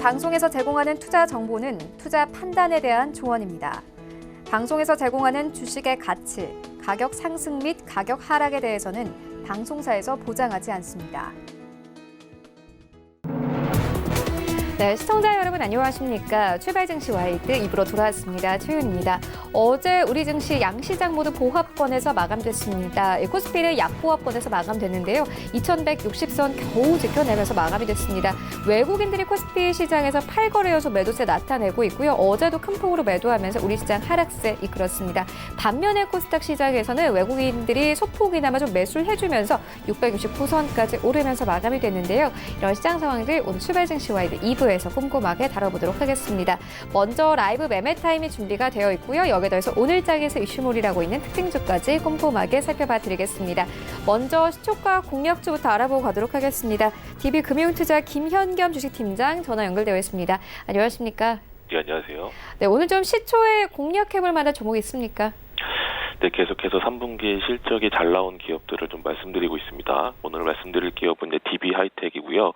방송에서 제공하는 투자 정보는 투자 판단에 대한 조언입니다. 방송에서 제공하는 주식의 가치, 가격 상승 및 가격 하락에 대해서는 방송사에서 보장하지 않습니다. 네, 시청자 여러분 안녕하십니까? 출발 증시 와이드 2부로 돌아왔습니다. 최윤입니다. 어제 우리 증시 양시장 모두 보합권에서 마감됐습니다. 코스피는 약보합권에서 마감됐는데요. 2160선 겨우 지켜내면서 마감이 됐습니다. 외국인들이 코스피 시장에서 8거래 연속 매도세 나타내고 있고요. 어제도 큰 폭으로 매도하면서 우리 시장 하락세 이끌었습니다. 반면에 코스닥 시장에서는 외국인들이 소폭이나마 좀 매수를 해주면서 669선까지 오르면서 마감이 됐는데요. 이런 시장 상황들 오늘 출발 증시 와이드 2부에서 꼼꼼하게 다뤄보도록 하겠습니다. 먼저 라이브 매매 타임이 준비가 되어 있고요. 여기에 더해서 오늘장에서 이슈몰이라고 있는 특징주까지 꼼꼼하게 살펴봐 드리겠습니다. 먼저 시초가 공략주부터 알아보고 가도록 하겠습니다. DB금융투자 김현겸 주식팀장 전화 연결되어 있습니다. 안녕하십니까? 네, 안녕하세요. 네, 오늘 좀 시초에 공략해볼 만한 종목이 있습니까? 네, 계속해서 3분기 실적이 잘 나온 기업들을 좀 말씀드리고 있습니다. 오늘 말씀드릴 기업은 이제 DB하이텍이고요.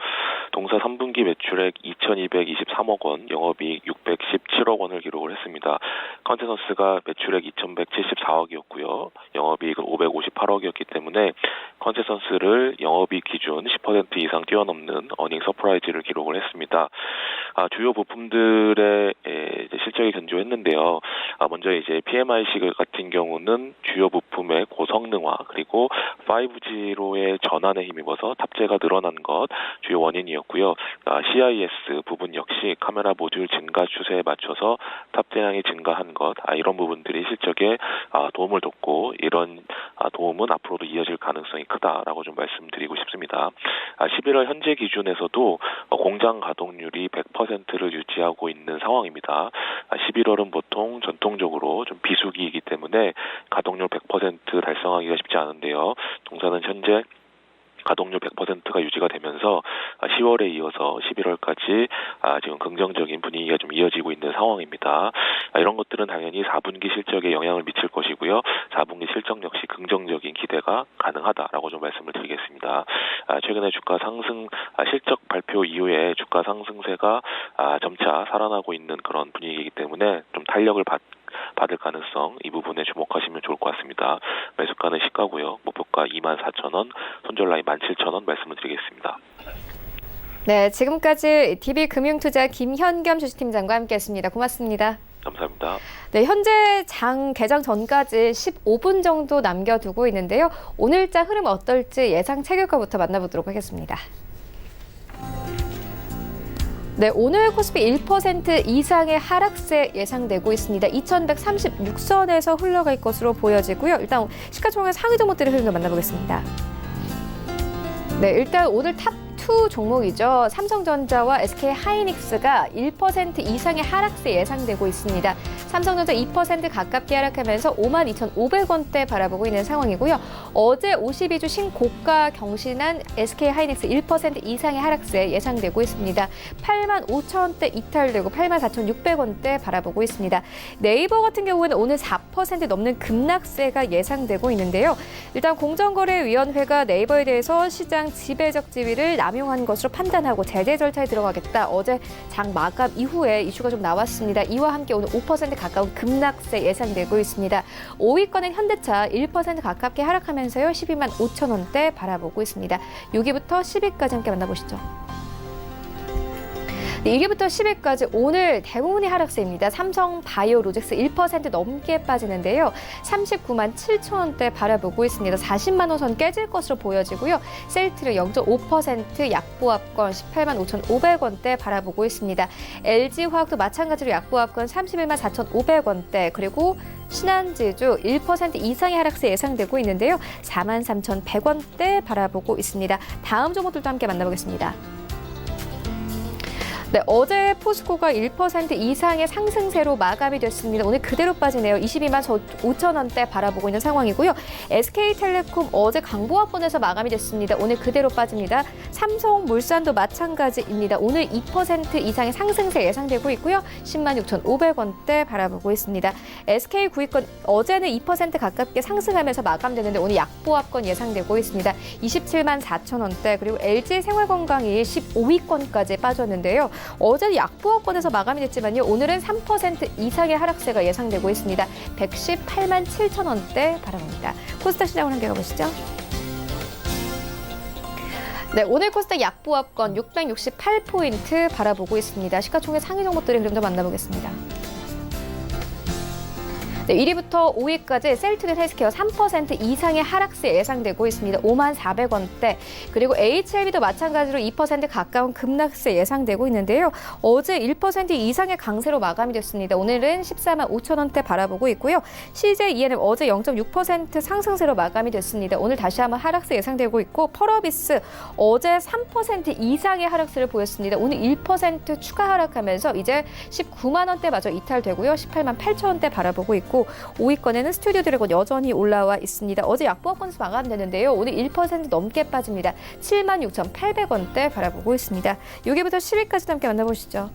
동사 3분기 매출액 2,223억 원, 영업이익 617억 원을 기록을 했습니다. 컨센서스가 매출액 2,174억이었고요. 영업이익은 558억이었기 때문에 컨센서스를 영업이익 기준 10% 이상 뛰어넘는 어닝 서프라이즈를 기록을 했습니다. 주요 부품들의 이제 실적이 견조했는데요. 먼저 이제 PMIC 같은 경우는 주요 부품의 고성능화 그리고 5G로의 전환에 힘입어서 탑재가 늘어난 것 주요 원인이었고요. CIS 부분 역시 카메라 모듈 증가 추세에 맞춰서 탑재량이 증가한 것 이런 부분들이 실적에 도움을 줬고 이런 도움은 앞으로도 이어질 가능성이 크다라고 좀 말씀드리고 싶습니다. 11월 현재 기준에서도 공장 가동률이 100%를 유지하고 있는 상황입니다. 11월은 보통 전통적으로 좀 비수기이기 때문에 가동률 100% 달성하기가 쉽지 않은데요. 동사는 현재 가동률 100%가 유지가 되면서 10월에 이어서 11월까지 지금 긍정적인 분위기가 좀 이어지고 있는 상황입니다. 이런 것들은 당연히 4분기 실적에 영향을 미칠 것이고요. 4분기 실적 역시 긍정적인 기대가 가능하다라고 좀 말씀을 드리겠습니다. 최근에 주가 상승 실적 발표 이후에 주가 상승세가 점차 살아나고 있는 그런 분위기이기 때문에 좀 탄력을 받을 가능성 이 부분에 주목하시면 좋을 것 같습니다. 매수가는 시가고요. 목표가 24,000원, 손절라인 17,000원 말씀을 드리겠습니다. 네, 지금까지 DB금융투자 김현겸 주식팀장과 함께했습니다. 고맙습니다. 감사합니다. 네, 현재 장 개장 전까지 15분 정도 남겨두고 있는데요. 오늘장 흐름 어떨지 예상 체결가부터 만나보도록 하겠습니다. 네, 오늘 코스피 1% 이상의 하락세 예상되고 있습니다. 2136선에서 흘러갈 것으로 보여지고요. 일단 시가총액 상위 종목들의 흐름을 만나보겠습니다. 네, 일단 오늘 탑2 종목이죠. 삼성전자와 SK하이닉스가 1% 이상의 하락세 예상되고 있습니다. 삼성전자 2% 가깝게 하락하면서 52,500원대 바라보고 있는 상황이고요. 어제 52주 신고가 경신한 SK하이닉스 1% 이상의 하락세 예상되고 있습니다. 85,000원대 이탈되고 84,600원대 바라보고 있습니다. 네이버 같은 경우는 오늘 4% 넘는 급락세가 예상되고 있는데요. 일단 공정거래위원회가 네이버에 대해서 시장 지배적 지위를 남용한 것으로 판단하고 제재 절차에 들어가겠다. 어제 장 마감 이후에 이슈가 좀 나왔습니다. 이와 함께 오늘 5% 가까운 급락세 예상되고 있습니다. 5위권은 현대차 1% 가깝게 하락하면서요. 12만 5천원대 바라보고 있습니다. 6위부터 10위까지 함께 만나보시죠. 1위부터 10위까지 오늘 대부분이 하락세입니다. 삼성 바이오로직스 1% 넘게 빠지는데요. 39만 7천원대 바라보고 있습니다. 40만 원 선 깨질 것으로 보여지고요. 셀트르 0.5% 약보합권 18만 5,500원대 바라보고 있습니다. LG화학도 마찬가지로 약보합권 31만 4,500원대 그리고 신한지주 1% 이상의 하락세 예상되고 있는데요. 4만 3,100원대 바라보고 있습니다. 다음 종목들도 함께 만나보겠습니다. 네, 어제 포스코가 1% 이상의 상승세로 마감이 됐습니다. 오늘 그대로 빠지네요. 22만 5천원대 바라보고 있는 상황이고요. SK텔레콤 어제 강보합권에서 마감이 됐습니다. 오늘 그대로 빠집니다. 삼성물산도 마찬가지입니다. 오늘 2% 이상의 상승세 예상되고 있고요. 10만 6,500원대 바라보고 있습니다. SK구이권 어제는 2% 가깝게 상승하면서 마감되는데 오늘 약보합권 예상되고 있습니다. 27만 4천원대 그리고 LG생활건강이 15위권까지 빠졌는데요. 어제 약보합권에서 마감이 됐지만요. 오늘은 3% 이상의 하락세가 예상되고 있습니다. 118만 7천 원대 바라봅니다. 코스닥 시장을 함께 가보시죠. 네, 오늘 코스닥 약보합권 668포인트 바라보고 있습니다. 시가총액 상위 종목들의 흐름도 만나보겠습니다. 네, 1위부터 5위까지 셀트리온 헬스케어 3% 이상의 하락세 예상되고 있습니다. 5만 400원대. 그리고 HLB도 마찬가지로 2% 가까운 급락세 예상되고 있는데요. 어제 1% 이상의 강세로 마감이 됐습니다. 오늘은 14만 5천 원대 바라보고 있고요. CJENM 어제 0.6% 상승세로 마감이 됐습니다. 오늘 다시 한번 하락세 예상되고 있고 펄어비스 어제 3% 이상의 하락세를 보였습니다. 오늘 1% 추가 하락하면서 이제 19만 원대마저 이탈되고요. 18만 8천 원대 바라보고 있고 5위권에는 스튜디오 드래곤 여전히 올라와 있습니다. 어제 약보합권에서 마감됐는데요. 오늘 1% 넘게 빠집니다. 76,800원대 바라보고 있습니다. 6위부터 10위까지 함께 만나보시죠.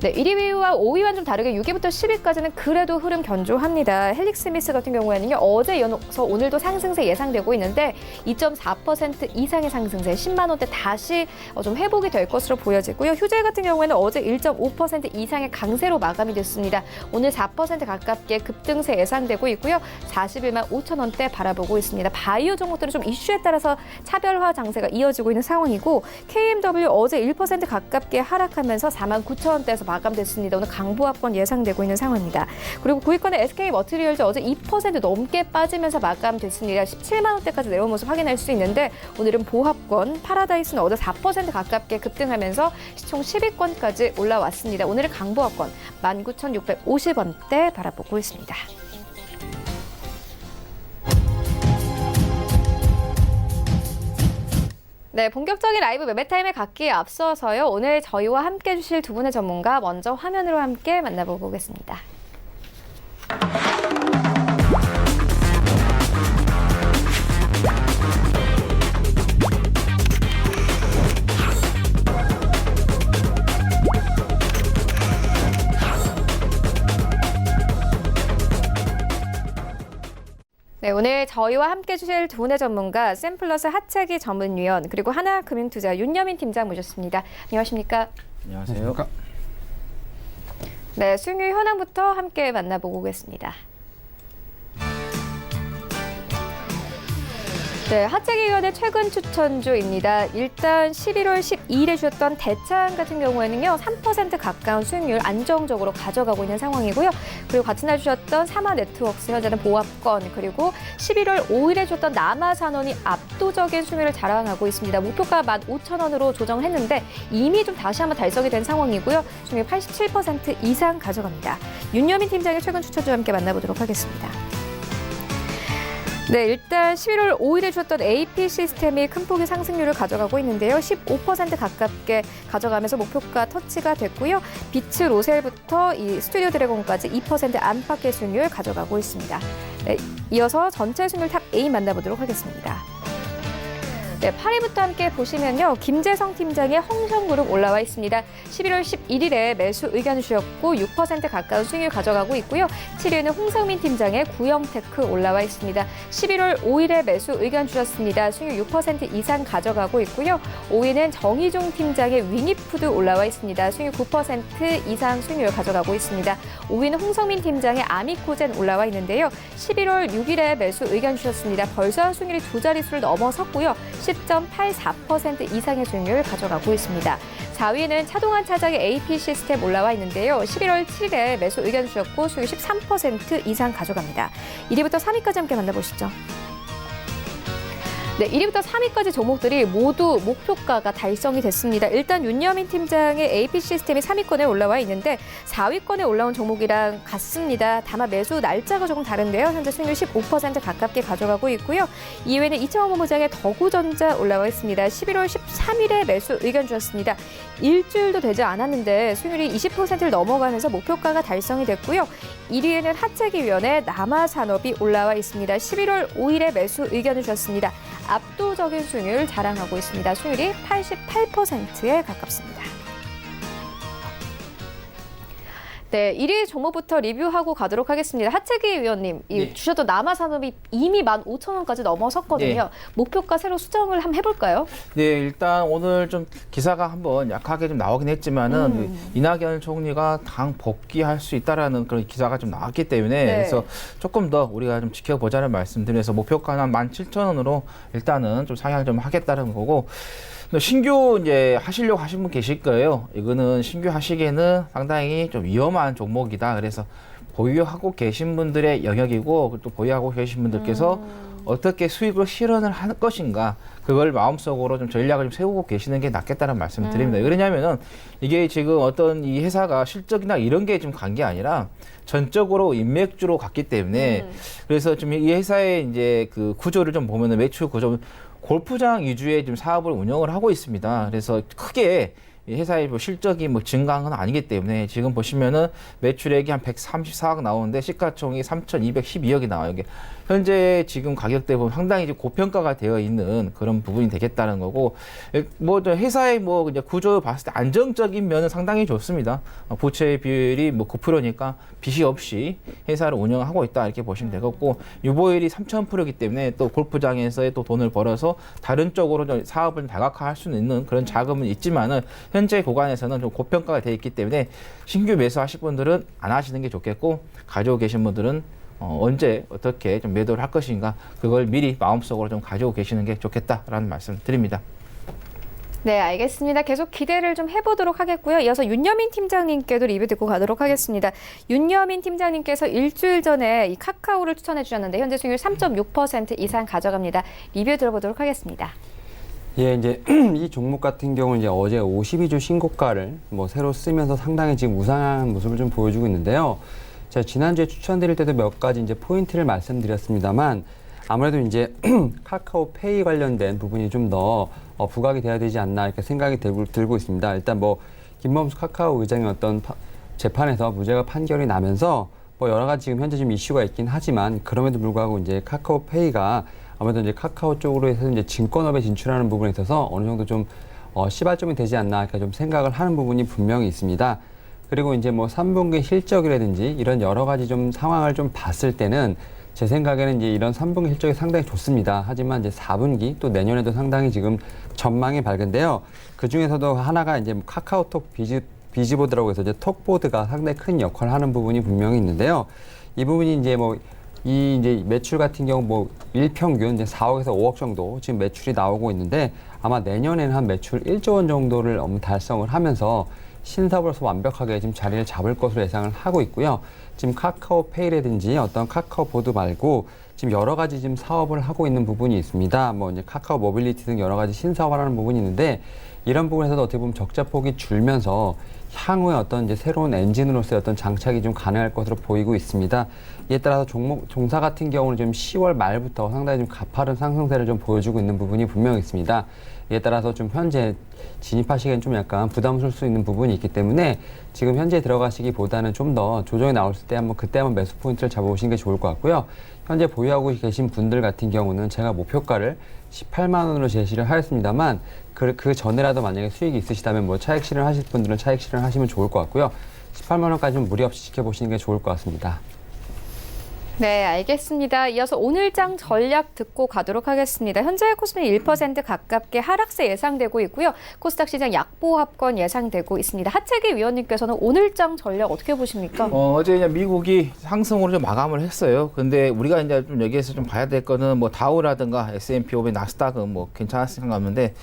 네, 1위와 5위와는 좀 다르게 6위부터 10위까지는 그래도 흐름 견조합니다. 헬릭스미스 같은 경우에는요. 어제 이어서 오늘도 상승세 예상되고 있는데 2.4% 이상의 상승세 10만 원대 다시 좀 회복이 될 것으로 보여지고요. 휴젤 같은 경우에는 어제 1.5% 이상의 강세로 마감이 됐습니다. 오늘 4% 가깝게 급등세 예상되고 있고요. 41만 5천 원대 바라보고 있습니다. 바이오 종목들은 좀 이슈에 따라서 차별화 장세가 이어지고 있는 상황이고 KMW 어제 1% 가깝게 하락하면서 4만 9천 원대에서 마감됐습니다. 오늘 강보합권 예상되고 있는 상황입니다. 그리고 9위권의 SK머티리얼즈 어제 2% 넘게 빠지면서 마감됐습니다. 17만 원대까지 내려온 모습 확인할 수 있는데 오늘은 보합권, 파라다이스는 어제 4% 가깝게 급등하면서 시총 10위권까지 올라왔습니다. 오늘은 강보합권 19,650원대 바라보고 있습니다. 네, 본격적인 라이브 매매타임에 갖기에 앞서서요. 오늘 저희와 함께 해주실 두 분의 전문가 먼저 화면으로 함께 만나보겠습니다. 네, 오늘 저희와 함께 해주실 두 분의 전문가 샘플러스 하차기 전문위원 그리고 하나금융투자 윤여민 팀장 모셨습니다. 안녕하십니까? 안녕하세요. 네, 수익률 현황부터 함께 만나보고 오겠습니다. 네, 하차기위원회 최근 추천주입니다. 일단 11월 12일에 주셨던 대창 같은 경우에는요. 3% 가까운 수익률 안정적으로 가져가고 있는 상황이고요. 그리고 같은 날 주셨던 사마네트웍스 현재는 보합권 그리고 11월 5일에 주셨던 남아산원이 압도적인 수익률을 자랑하고 있습니다. 목표가 15,000원으로 조정했는데 이미 좀 다시 한번 달성이 된 상황이고요. 수익률 87% 이상 가져갑니다. 윤여민 팀장의 최근 추천주와 함께 만나보도록 하겠습니다. 네, 일단 11월 5일에 주었던 AP 시스템이 큰 폭의 상승률을 가져가고 있는데요. 15% 가깝게 가져가면서 목표가 터치가 됐고요. 비츠 로셀부터 이 스튜디오 드래곤까지 2% 안팎의 수익률 가져가고 있습니다. 네, 이어서 전체 수익률 탑 A 만나보도록 하겠습니다. 네, 8위부터 함께 보시면요. 김재성 팀장의 홍성그룹 올라와 있습니다. 11월 11일에 매수 의견 주셨고 6% 가까운 수익률 가져가고 있고요. 7위에는 홍성민 팀장의 구형테크 올라와 있습니다. 11월 5일에 매수 의견 주셨습니다. 수익률 6% 이상 가져가고 있고요. 5위는 정희종 팀장의 윙이푸드 올라와 있습니다. 수익률 9% 이상 수익률 가져가고 있습니다. 5위는 홍성민 팀장의 아미코젠 올라와 있는데요. 11월 6일에 매수 의견 주셨습니다. 벌써 수익률이 두 자릿수를 넘어섰고요. 10.84% 이상의 수익률 가져가고 있습니다. 4위는 차동환 차장의 AP 시스템 올라와 있는데요. 11월 7일에 매수 의견 주셨고 수익 13% 이상 가져갑니다. 1위부터 3위까지 함께 만나보시죠. 네, 1위부터 3위까지 종목들이 모두 목표가가 달성이 됐습니다. 일단 윤여민 팀장의 AP 시스템이 3위권에 올라와 있는데 4위권에 올라온 종목이랑 같습니다. 다만 매수 날짜가 조금 다른데요. 현재 수익률 15% 가깝게 가져가고 있고요. 이외에는 이창호 본부장의 더구전자 올라와 있습니다. 11월 13일에 매수 의견 주셨습니다. 일주일도 되지 않았는데 수익률이 20%를 넘어가면서 목표가가 달성이 됐고요. 1위에는 하차기위원회 남아산업이 올라와 있습니다. 11월 5일에 매수 의견을 주셨습니다. 압도적인 수익률을 자랑하고 있습니다. 수익률이 88%에 가깝습니다. 네, 1위 종목부터 리뷰하고 가도록 하겠습니다. 하채기 위원님, 이 주셨던 남아산업이 이미 15,000원까지 넘어섰거든요. 네. 목표가 새로 수정을 한번 해볼까요? 네, 일단 오늘 좀 기사가 한번 약하게 좀 나오긴 했지만은 이낙연 총리가 당 복귀할 수 있다라는 그런 기사가 좀 나왔기 때문에 네. 그래서 조금 더 우리가 좀 지켜보자는 말씀드려서 목표가는 한 17,000원으로 일단은 좀 상향 좀 하겠다는 거고. 신규 이제 하시려고 하신 분 계실 거예요. 이거는 신규 하시기에는 상당히 좀 위험한 종목이다. 그래서 보유하고 계신 분들의 영역이고 또 보유하고 계신 분들께서 어떻게 수익을 실현을 할 것인가 그걸 마음속으로 좀 전략을 좀 세우고 계시는 게 낫겠다는 말씀을 드립니다. 왜냐하면은 이게 지금 어떤 이 회사가 실적이나 이런 게 좀 간 게 아니라 전적으로 인맥주로 갔기 때문에 그래서 좀 이 회사의 이제 그 구조를 좀 보면은 매출 구조 골프장 위주의 좀 사업을 운영을 하고 있습니다. 그래서 크게 이 회사의 뭐 실적이 뭐 증가한 건 아니기 때문에 지금 보시면은 매출액이 한 134억 나오는데 시가총이 3,212억이 나와요. 이게 현재 지금 가격대 보면 상당히 이제 고평가가 되어 있는 그런 부분이 되겠다는 거고, 뭐 회사의 뭐 이제 구조 봤을 때 안정적인 면은 상당히 좋습니다. 부채 비율이 뭐 9%니까 빚이 없이 회사를 운영하고 있다 이렇게 보시면 되겠고, 유보율이 3,000%이기 때문에 또 골프장에서의 또 돈을 벌어서 다른 쪽으로 좀 사업을 다각화할 수 있는 그런 자금은 있지만은 현재 구간에서는 좀 고평가가 되어 있기 때문에 신규 매수하실 분들은 안 하시는 게 좋겠고, 가지고 계신 분들은 언제 어떻게 좀 매도를 할 것인가 그걸 미리 마음속으로 좀 가지고 계시는 게 좋겠다라는 말씀 드립니다. 네, 알겠습니다. 계속 기대를 좀 해보도록 하겠고요. 이어서 윤여민 팀장님께도 리뷰 듣고 가도록 하겠습니다. 윤여민 팀장님께서 일주일 전에 이 카카오를 추천해 주셨는데 현재 수익률 3.6% 이상 가져갑니다. 리뷰 들어보도록 하겠습니다. 예, 이제 이 종목 같은 경우는 이제 어제 52주 신고가를 뭐 새로 쓰면서 상당히 지금 우상한 모습을 좀 보여주고 있는데요. 제가 지난주에 추천드릴 때도 몇 가지 이제 포인트를 말씀드렸습니다만 아무래도 이제 카카오페이 관련된 부분이 좀 더 부각이 돼야 되지 않나 이렇게 생각이 들고 있습니다. 일단 뭐 김범수 카카오 의장의 어떤 재판에서 무죄가 판결이 나면서 뭐 여러 가지 지금 현재 좀 이슈가 있긴 하지만 그럼에도 불구하고 이제 카카오페이가 아무래도 이제 카카오 쪽으로 해서 이제 증권업에 진출하는 부분에 있어서 어느 정도 좀 시발점이 되지 않나 이렇게 좀 생각을 하는 부분이 분명히 있습니다. 그리고 이제 뭐 3분기 실적이라든지 이런 여러 가지 좀 상황을 좀 봤을 때는 제 생각에는 이제 이런 3분기 실적이 상당히 좋습니다. 하지만 이제 4분기 또 내년에도 상당히 지금 전망이 밝은데요. 그 중에서도 하나가 이제 카카오톡 비즈보드라고 해서 이제 톡보드가 상당히 큰 역할을 하는 부분이 분명히 있는데요. 이 부분이 이제 뭐 이 이제 매출 같은 경우 뭐 일평균 이제 4억에서 5억 정도 지금 매출이 나오고 있는데 아마 내년에는 한 매출 1조 원 정도를 달성을 하면서 신사업으로서 완벽하게 지금 자리를 잡을 것으로 예상을 하고 있고요. 지금 카카오페이라든지 어떤 카카오보드 말고 지금 여러 가지 지금 사업을 하고 있는 부분이 있습니다. 뭐 이제 카카오 모빌리티 등 여러 가지 신사업을 하는 부분이 있는데 이런 부분에서도 어떻게 보면 적자폭이 줄면서 향후에 어떤 이제 새로운 엔진으로서의 어떤 장착이 좀 가능할 것으로 보이고 있습니다. 이에 따라서 종사 같은 경우는 지금 10월 말부터 상당히 좀 가파른 상승세를 좀 보여주고 있는 부분이 분명히 있습니다. 이에 따라서 좀 현재 진입하시기엔 좀 약간 부담스러울 수 있는 부분이 있기 때문에 지금 현재 들어가시기보다는 좀 더 조정이 나왔을 때 그때 한번 매수 포인트를 잡아보시는 게 좋을 것 같고요. 현재 보유하고 계신 분들 같은 경우는 제가 목표가를 18만 원으로 제시를 하였습니다만 그 전에라도 만약에 수익이 있으시다면 뭐 차익 실현 하실 분들은 차익 실현 하시면 좋을 것 같고요. 18만 원까지 좀 무리 없이 지켜보시는 게 좋을 것 같습니다. 네, 알겠습니다. 이어서 오늘장 전략 듣고 가도록 하겠습니다. 현재 코스피 1% 가깝게 하락세 예상되고 있고요. 코스닥 시장 약보합권 예상되고 있습니다. 하채기 위원님께서는 오늘장 전략 어떻게 보십니까? 어제 이제 미국이 상승으로 좀 마감을 했어요. 근데 우리가 이제 좀 여기에서 좀 봐야 될 거는 뭐 다우라든가 S&P 500, 나스닥은 뭐 괜찮았을 생각하는데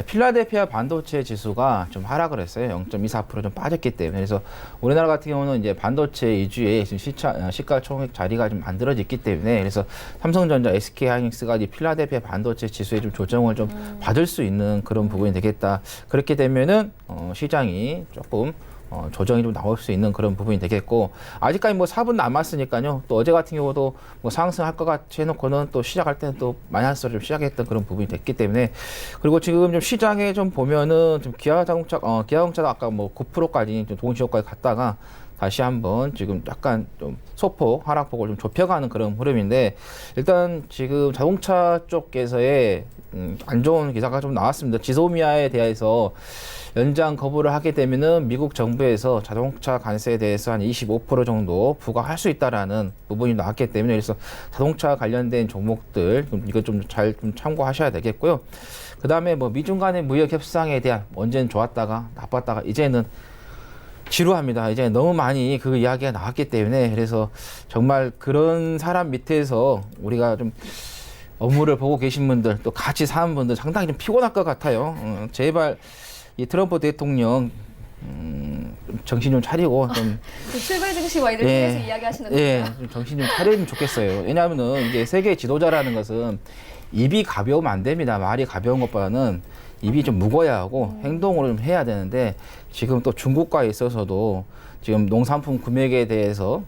필라델피아 반도체 지수가 좀 하락을 했어요. 0.24% 좀 빠졌기 때문에. 그래서 우리나라 같은 경우는 이제 반도체 위주의 지금 시가총액 자리가 좀 만들어졌기 때문에 그래서 삼성전자, SK하이닉스가 이 필라델피아 반도체 지수에 좀 조정을 좀 받을 수 있는 그런 부분이 되겠다. 그렇게 되면은 시장이 조금 조정이 좀 나올 수 있는 그런 부분이 되겠고 아직까지 뭐 4분 남았으니까요. 또 어제 같은 경우도 뭐 상승할 것 같이 해놓고는 또 시작할 때는 또 마이너스를 시작했던 그런 부분이 됐기 때문에 그리고 지금 좀 시장에 좀 보면은 좀 기아자동차도 아까 뭐 9%까지 좀 동시효과에 갔다가 다시 한번 지금 약간 좀 소폭 하락폭을 좀 좁혀가는 그런 흐름인데 일단 지금 자동차 쪽에서의 안 좋은 기사가 좀 나왔습니다. 지소미아에 대해서 연장 거부를 하게 되면은 미국 정부에서 자동차 관세에 대해서 한 25% 정도 부과할 수 있다라는 부분이 나왔기 때문에 그래서 자동차 관련된 종목들 이거 좀 잘 좀 참고하셔야 되겠고요. 그 다음에 뭐 미중 간의 무역 협상에 대한 언제는 좋았다가 나빴다가 이제는 지루합니다. 이제 너무 많이 그 이야기가 나왔기 때문에 그래서 정말 그런 사람 밑에서 우리가 좀 업무를 보고 계신 분들 또 같이 사는 분들 상당히 좀 피곤할 것 같아요. 제발 이 트럼프 대통령 좀 정신 좀 차리고 좀 출발 증시 와 이들 통해서 이야기하시는 예, 좀 정신 좀 차리면 좋겠어요. 왜냐하면은 이게 세계 지도자라는 것은 입이 가벼우면 안 됩니다. 말이 가벼운 것보다는 입이 좀 무거워야 하고 행동으로 좀 해야 되는데 지금 또 중국과에 있어서도 지금 농산품 금액에 대해서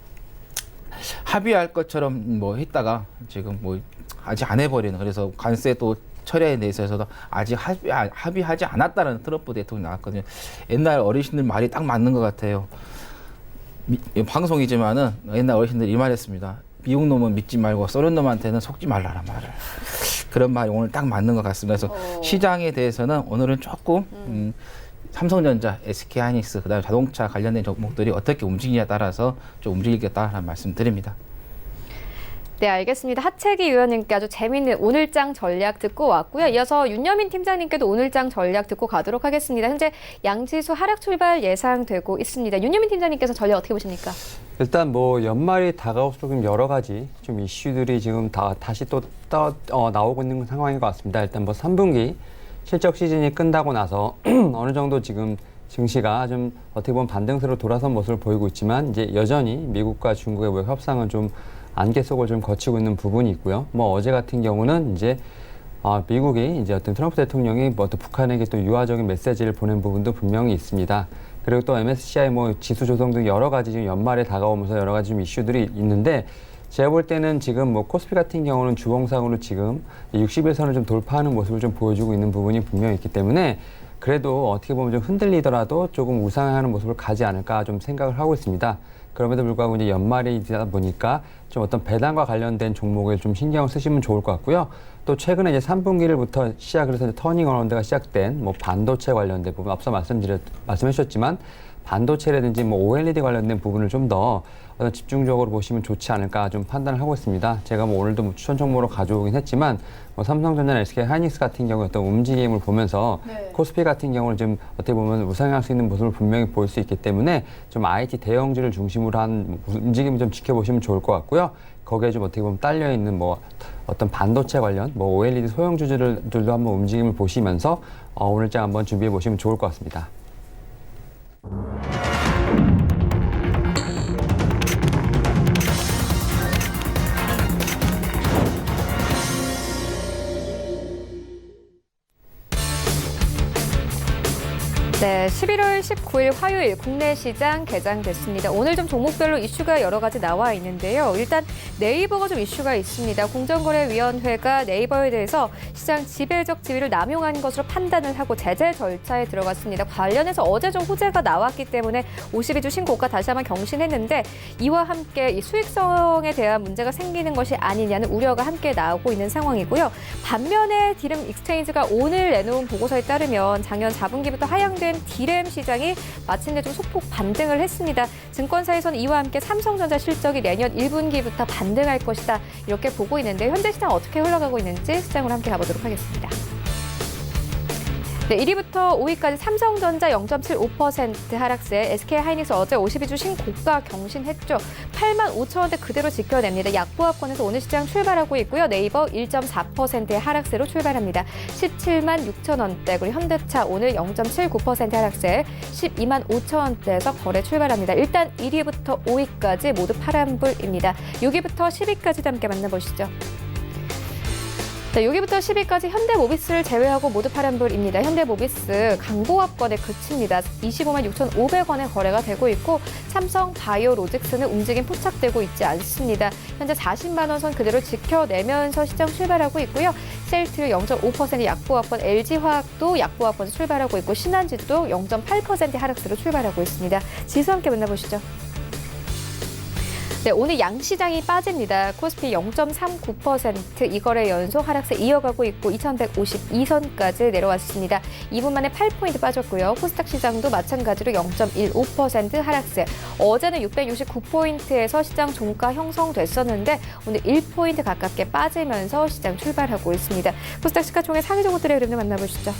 합의할 것처럼 뭐 했다가 지금 뭐 아직 안 해버리는 그래서 관세 또 철회에 대해서도 아직 합의하지 않았다는 트럼프 대통령이 나왔거든요. 옛날 어르신들 말이 딱 맞는 것 같아요. 방송이지만은 옛날 어르신들이 이 말했습니다. 미국 놈은 믿지 말고 소련 놈한테는 속지 말라란 말을. 그런 말이 오늘 딱 맞는 것 같습니다. 그래서 시장에 대해서는 오늘은 조금 삼성전자, SK하이닉스, 그다음에 자동차 관련된 종목들이 어떻게 움직이냐에 따라서 좀 움직이겠다라는 말씀드립니다. 네, 알겠습니다. 하채기 위원님께 아주 재미있는 오늘장 전략 듣고 왔고요. 이어서 윤여민 팀장님께도 오늘장 전략 듣고 가도록 하겠습니다. 현재 양지수 하락 출발 예상되고 있습니다. 윤여민 팀장님께서 전략 어떻게 보십니까? 일단 뭐 연말이 다가올수록 좀 여러 가지 좀 이슈들이 지금 다시 또 나오고 있는 상황인 것 같습니다. 일단 뭐 3분기 실적 시즌이 끝나고 나서 어느 정도 지금 증시가 좀 어떻게 보면 반등세로 돌아선 모습을 보이고 있지만 이제 여전히 미국과 중국의 뭐 협상은 좀 안개 속을 좀 거치고 있는 부분이 있고요. 뭐 어제 같은 경우는 이제 미국이 이제 어떤 트럼프 대통령이 뭐 또 북한에게 또 유화적인 메시지를 보낸 부분도 분명히 있습니다. 그리고 또 MSCI 뭐 지수 조정 등 여러 가지 지금 연말에 다가오면서 여러 가지 좀 이슈들이 있는데 제가 볼 때는 지금 뭐 코스피 같은 경우는 주봉상으로 지금 60일선을 좀 돌파하는 모습을 좀 보여주고 있는 부분이 분명히 있기 때문에 그래도 어떻게 보면 좀 흔들리더라도 조금 우상향하는 모습을 가지 않을까 좀 생각을 하고 있습니다. 그럼에도 불구하고 이제 연말이다 보니까 좀 어떤 배당과 관련된 종목에 좀 신경을 쓰시면 좋을 것 같고요. 또 최근에 이제 3분기를부터 시작을 해서 터닝 어라운드가 시작된 뭐 반도체 관련된 부분 앞서 말씀해 주셨지만 반도체라든지 뭐 OLED 관련된 부분을 좀 더 집중적으로 보시면 좋지 않을까 좀 판단을 하고 있습니다. 제가 뭐 오늘도 뭐 추천 종목으로 가져오긴 했지만 뭐 삼성전자나 SK하이닉스 같은 경우에 어떤 움직임을 보면서 코스피 같은 경우는 좀 어떻게 보면 우상향할 수 있는 모습을 분명히 볼 수 있기 때문에 좀 IT 대형주를 중심으로 한 움직임을 좀 지켜보시면 좋을 것 같고요. 거기에 좀 어떻게 보면 딸려 있는 뭐 어떤 반도체 관련 뭐 OLED 소형주들도 한번 움직임을 보시면서 오늘장 한번 준비해 보시면 좋을 것 같습니다. 네, 11월 19일 화요일 국내 시장 개장됐습니다. 오늘 좀 종목별로 이슈가 여러 가지 나와 있는데요. 일단 네이버가 좀 이슈가 있습니다. 공정거래위원회가 네이버에 대해서 시장 지배적 지위를 남용한 것으로 판단을 하고 제재 절차에 들어갔습니다. 관련해서 어제 좀 호재가 나왔기 때문에 52주 신고가 다시 한번 경신했는데 이와 함께 이 수익성에 대한 문제가 생기는 것이 아니냐는 우려가 함께 나오고 있는 상황이고요. 반면에 디램 익스체인지가 오늘 내놓은 보고서에 따르면 작년 4분기부터 하향된 디램 시장이 마침내 좀 소폭 반등을 했습니다. 증권사에서는 이와 함께 삼성전자 실적이 내년 1분기부터 반등할 것이다. 이렇게 보고 있는데 현재 시장 어떻게 흘러가고 있는지 시장으로 함께 가보도록 하겠습니다. 네, 1위부터 5위까지 삼성전자 0.75% 하락세, SK하이닉스 어제 52주 신고가 경신했죠. 85,000원대 그대로 지켜냅니다. 약보합권에서 오늘 시장 출발하고 있고요. 네이버 1.4%의 하락세로 출발합니다. 176,000원대, 그리고 현대차 오늘 0.79% 하락세, 125,000원대에서 거래 출발합니다. 일단 1위부터 5위까지 모두 파란불입니다. 6위부터 10위까지도 함께 만나보시죠. 자, 여기부터 10위까지 현대모비스를 제외하고 모두 파란불입니다. 현대모비스 강보합권에 그칩니다. 25만 6,500원에 거래가 되고 있고 삼성바이오로직스는 움직임 포착되고 있지 않습니다. 현재 40만 원 선 그대로 지켜내면서 시장 출발하고 있고요. 셀트리 0.5% 약보합권, LG화학도 약보합권 출발하고 있고 신한지도 0.8% 하락세로 출발하고 있습니다. 지수 함께 만나보시죠. 네, 오늘 양시장이 빠집니다. 코스피 0.39% 이거래 연속 하락세 이어가고 있고 2152선까지 내려왔습니다. 2분 만에 8포인트 빠졌고요. 코스닥 시장도 마찬가지로 0.15% 하락세. 어제는 669포인트에서 시장 종가 형성됐었는데 오늘 1포인트 가깝게 빠지면서 시장 출발하고 있습니다. 코스닥 시가총액 상위 종목들의 흐름을 만나보시죠.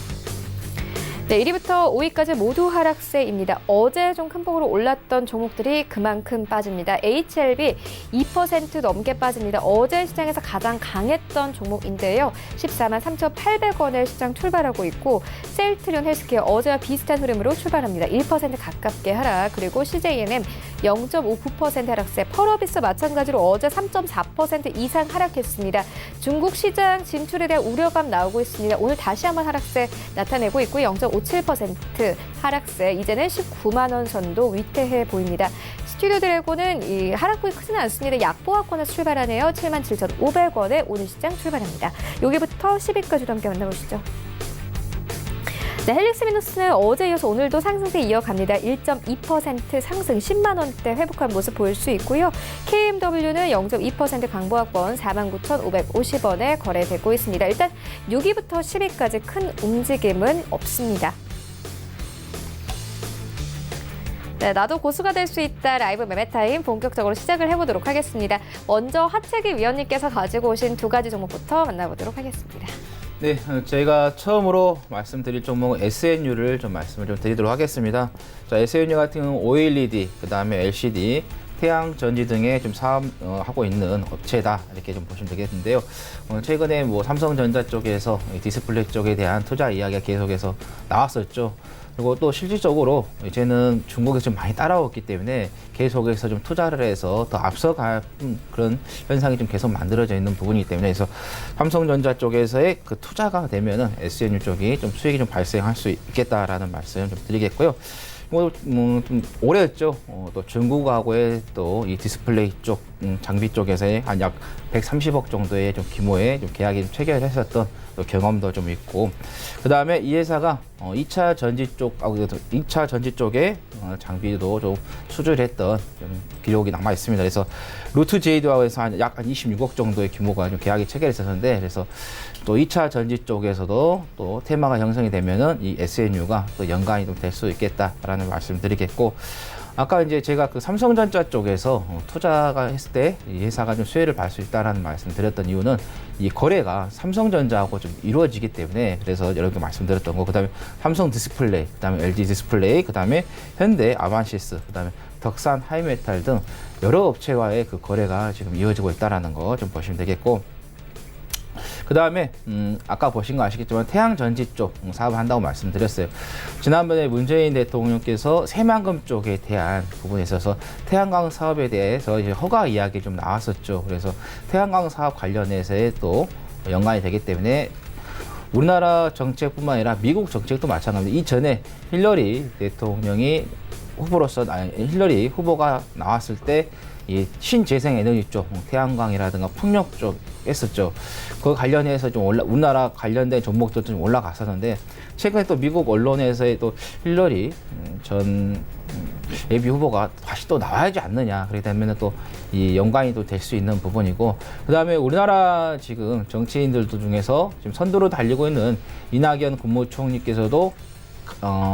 네, 1위부터 5위까지 모두 하락세입니다. 어제 좀 큰 폭으로 올랐던 종목들이 그만큼 빠집니다. HLB 2% 넘게 빠집니다. 어제 시장에서 가장 강했던 종목인데요. 14만 3,800원에 시장 출발하고 있고 셀트리온 헬스케어 어제와 비슷한 흐름으로 출발합니다. 1% 가깝게 하락. 그리고 CJNM 0.59% 하락세. 펄어비스 마찬가지로 어제 3.4% 이상 하락했습니다. 중국 시장 진출에 대한 우려감 나오고 있습니다. 오늘 다시 한번 하락세 나타내고 있고요. 0.57% 하락세. 이제는 19만 원 선도 위태해 보입니다. 스튜디오 드래곤은 이 하락폭이 크지는 않습니다. 약보합권에서 출발하네요. 77,500원에 오늘 시장 출발합니다. 여기부터 10위까지도 함께 만나보시죠. 네, 헬릭스미누스는 어제 이어서 오늘도 상승세 이어갑니다. 1.2% 상승 10만 원대 회복한 모습 보일 수 있고요. KMW는 0.2% 강보합권 49,550원에 거래되고 있습니다. 일단 6위부터 10위까지 큰 움직임은 없습니다. 네, 나도 고수가 될 수 있다 라이브 매매타임 본격적으로 시작을 해보도록 하겠습니다. 먼저 하채기 위원님께서 가지고 오신 두 가지 종목부터 만나보도록 하겠습니다. 네, 저희가 처음으로 말씀드릴 종목은 SNU를 좀 말씀을 좀 드리도록 하겠습니다. 자, SNU 같은 경우는 OLED, 그 다음에 LCD, 태양 전지 등에 좀 사업하고 있는 업체다 이렇게 좀 보시면 되겠는데요. 최근에 뭐 삼성전자 쪽에서 디스플레이 쪽에 대한 투자 이야기가 계속해서 나왔었죠. 그리고 또 실질적으로 이제는 중국에서 좀 많이 따라왔기 때문에 계속해서 좀 투자를 해서 더 앞서갈 그런 현상이 좀 계속 만들어져 있는 부분이기 때문에 그래서 삼성전자 쪽에서의 그 투자가 되면은 SNU 쪽이 좀 수익이 좀 발생할 수 있겠다라는 말씀 좀 드리겠고요. 좀 오래였죠. 또 중국하고의 또 이 디스플레이 쪽 장비 쪽에서의 한 약 130억 정도의 좀 규모의 좀 계약이 좀 체결했었던 또 경험도 좀 있고, 그 다음에 이 회사가 2차 전지 쪽에 장비도 좀 수주했던 좀 기록이 남아 있습니다. 그래서 루트 제이드하고 해서 약 한 26억 정도의 규모가 좀 계약이 체결했었는데, 그래서 또 2차 전지 쪽에서도 또 테마가 형성이 되면은 이 SNU가 또 연관이 좀 될 수 있겠다라는 말씀드리겠고, 아까 이제 제가 그 삼성전자 쪽에서 투자가 했을 때 이 회사가 좀 수혜를 받을 수 있다라는 말씀 드렸던 이유는 이 거래가 삼성전자하고 좀 이루어지기 때문에, 그래서 여러분께 말씀드렸던 거, 그다음에 삼성 디스플레이, 그다음에 LG 디스플레이, 그다음에 현대 아반시스, 그다음에 덕산 하이메탈 등 여러 업체와의 그 거래가 지금 이어지고 있다라는 거 좀 보시면 되겠고, 그 다음에 아까 보신 거 아시겠지만 태양전지 쪽 사업을 한다고 말씀드렸어요. 지난번에 문재인 대통령께서 새만금 쪽에 대한 부분에 있어서 태양광 사업에 대해서 이제 허가 이야기 좀 나왔었죠. 그래서 태양광 사업 관련해서의 또 연관이 되기 때문에 우리나라 정책뿐만 아니라 미국 정책도 마찬가지입니다. 이전에 힐러리 대통령이 힐러리 후보가 나왔을 때 이 신재생 에너지 쪽, 태양광이라든가 풍력 쪽 했었죠. 그 관련해서 좀 우리나라 관련된 종목도 좀 올라갔었는데, 최근에 또 미국 언론에서의 또 힐러리 전 예비 후보가 다시 또 나와야지 않느냐. 그렇게 되면 또 이 연관이 또 될 수 있는 부분이고, 그 다음에 우리나라 지금 정치인들도 중에서 지금 선두로 달리고 있는 이낙연 국무총리께서도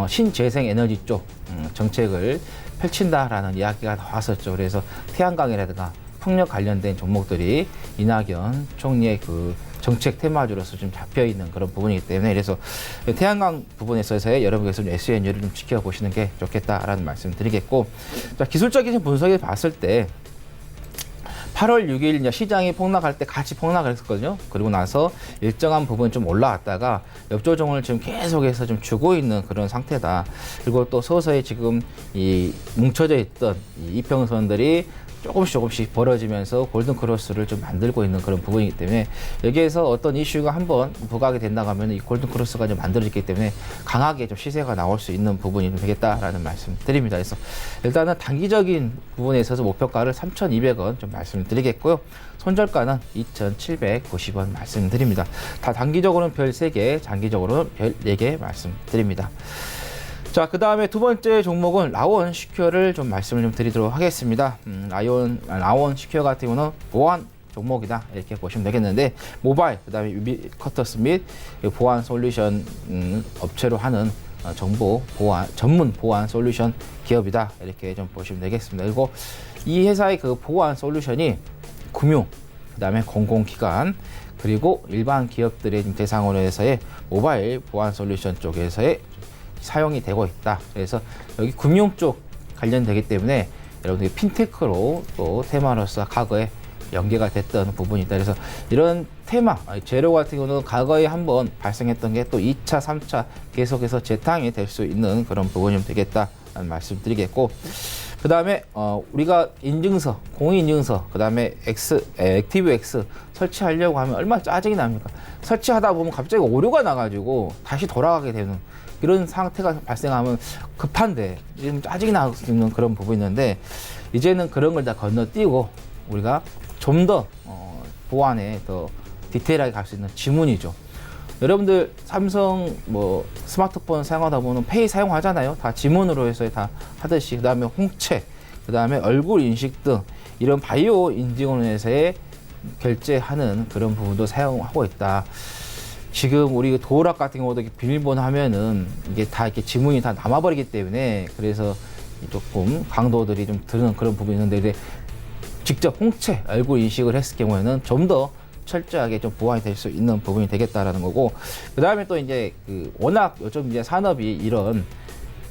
신재생 에너지 쪽 정책을 펼친다라는 이야기가 나왔었죠. 그래서 태양광이라든가 풍력 관련된 종목들이 이낙연 총리의 그 정책 테마주로서 좀 잡혀 있는 그런 부분이기 때문에, 그래서 태양광 부분에 있어서 여러분께서 좀 SNU를 좀 지켜보시는 게 좋겠다라는 말씀 드리겠고, 자, 기술적인 분석에 봤을 때 8월 6일 시장이 폭락할 때 같이 폭락을 했었거든요. 그리고 나서 일정한 부분 좀 올라왔다가 엽조종을 지금 계속해서 좀 주고 있는 그런 상태다. 그리고 또 서서히 지금 이 뭉쳐져 있던 이 이평선들이 조금씩 벌어지면서 골든 크로스를 좀 만들고 있는 그런 부분이기 때문에, 여기에서 어떤 이슈가 한번 부각이 된다고 하면 이 골든 크로스가 좀 만들어졌기 때문에 강하게 좀 시세가 나올 수 있는 부분이 좀 되겠다라는 말씀 드립니다. 그래서 일단은 단기적인 부분에 있어서 목표가를 3,200원 좀 말씀드리겠고요. 손절가는 2,790원 말씀드립니다. 다 단기적으로는 별 3개, 장기적으로는 별 4개 말씀드립니다. 자, 그 다음에 두 번째 종목은 라원 시큐어를 좀 말씀을 좀 드리도록 하겠습니다. 라원 시큐어 같은 경우는 보안 종목이다 이렇게 보시면 되겠는데 모바일, 그 다음에 유비쿼터스 및 보안 솔루션 업체로 하는 정보 보안 전문 보안 솔루션 기업이다 이렇게 좀 보시면 되겠습니다. 그리고 이 회사의 그 보안 솔루션이 금융, 그 다음에 공공기관, 그리고 일반 기업들의 대상으로 해서의 모바일 보안 솔루션 쪽에서의 사용이 되고 있다. 그래서 여기 금융 쪽 관련되기 때문에 여러분들이 핀테크로 또 테마로서 과거에 연계가 됐던 부분이 있다. 그래서 이런 테마, 재료 같은 경우는 과거에 한번 발생했던 게 또 2차, 3차 계속해서 재탕이 될 수 있는 그런 부분이 되겠다라는 말씀 드리겠고, 그 다음에 우리가 인증서, 공인인증서, 그 다음에 액티브 X 설치하려고 하면 얼마나 짜증이 납니까? 설치하다 보면 갑자기 오류가 나가지고 다시 돌아가게 되는 이런 상태가 발생하면 급한데 좀 짜증이 날 수 있는 그런 부분이 있는데, 이제는 그런 걸 다 건너뛰고 우리가 좀 더 보안에 더 디테일하게 갈 수 있는 지문이죠. 여러분들 삼성 뭐 스마트폰 사용하다 보면 페이 사용하잖아요. 다 지문으로 해서 다 하듯이, 그 다음에 홍채, 그 다음에 얼굴 인식 등 이런 바이오 인증으로 해서의 결제하는 그런 부분도 사용하고 있다. 지금 우리 도어락 같은 경우도 비밀번호 하면은 이게 다 이렇게 지문이 다 남아버리기 때문에, 그래서 조금 강도들이 좀 드는 그런 부분이 있는데, 이제 직접 홍채 얼굴 인식을 했을 경우에는 좀 더 철저하게 좀 보완이 될 수 있는 부분이 되겠다라는 거고, 그 다음에 또 이제 워낙 요즘 이제 산업이 이런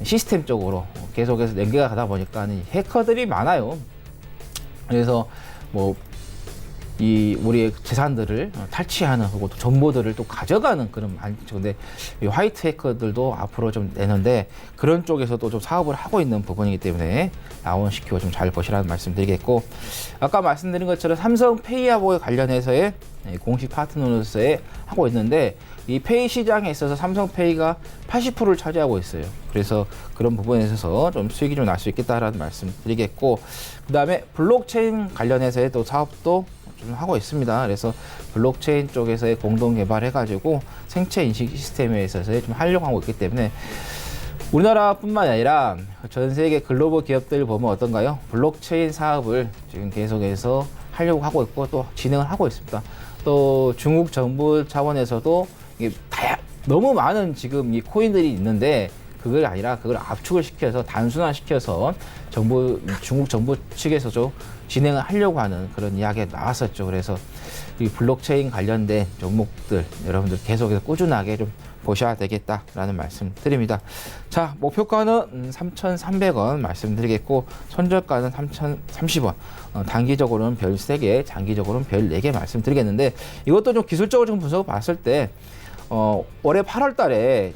시스템 쪽으로 계속해서 연계가 가다 보니까 해커들이 많아요. 그래서 뭐 우리의 재산들을 탈취하는, 그리고 또 정보들을 또 가져가는 그런 많죠. 근데 이 화이트 해커들도 앞으로 좀 내는데, 그런 쪽에서도 좀 사업을 하고 있는 부분이기 때문에 라원 시큐어 좀 잘 보시라는 말씀 드리겠고, 아까 말씀드린 것처럼 삼성페이하고 관련해서의 공식 파트너로서의 하고 있는데, 이 페이 시장에 있어서 삼성페이가 80%를 차지하고 있어요. 그래서 그런 부분에 있어서 좀 수익이 좀 날 수 있겠다라는 말씀 드리겠고, 그 다음에 블록체인 관련해서의 또 사업도 좀 하고 있습니다. 그래서 블록체인 쪽에서의 공동 개발해가지고 생체 인식 시스템에 있어서 좀 하려고 하고 있기 때문에, 우리나라뿐만 아니라 전 세계 글로벌 기업들 보면 어떤가요? 블록체인 사업을 지금 계속해서 하려고 하고 있고 또 진행을 하고 있습니다. 또 중국 정부 차원에서도 이게 너무 많은 지금 이 코인들이 있는데, 그걸 아니라 그걸 압축을 시켜서 단순화시켜서 중국 정부 측에서도 진행을 하려고 하는 그런 이야기가 나왔었죠. 그래서 이 블록체인 관련된 종목들 여러분들 계속해서 꾸준하게 좀 보셔야 되겠다라는 말씀 드립니다. 자, 목표가는 3,300원 말씀드리겠고, 손절가는 3,030원. 단기적으로는 별 3개, 장기적으로는 별 4개 말씀드리겠는데, 이것도 좀 기술적으로 좀 분석을 봤을 때 올해 8월 달에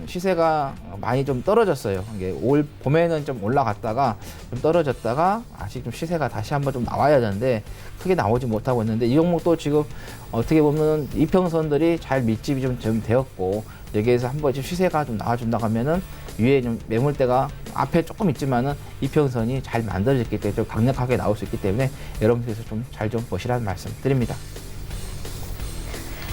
시세가 많이 좀 떨어졌어요. 이게 올 봄에는 좀 올라갔다가 좀 떨어졌다가 아직 좀 시세가 다시 한번 좀 나와야 되는데 크게 나오지 못하고 있는데, 이 종목도 지금 어떻게 보면 이평선들이 잘 밀집이 좀 되었고, 여기에서 한번 좀 시세가 좀 나와준다고 하면은 위에 좀 매물대가 앞에 조금 있지만은 이평선이 잘 만들어졌기 때문에 좀 강력하게 나올 수 있기 때문에 여러분께서 좀 잘 좀 보시라는 말씀 드립니다.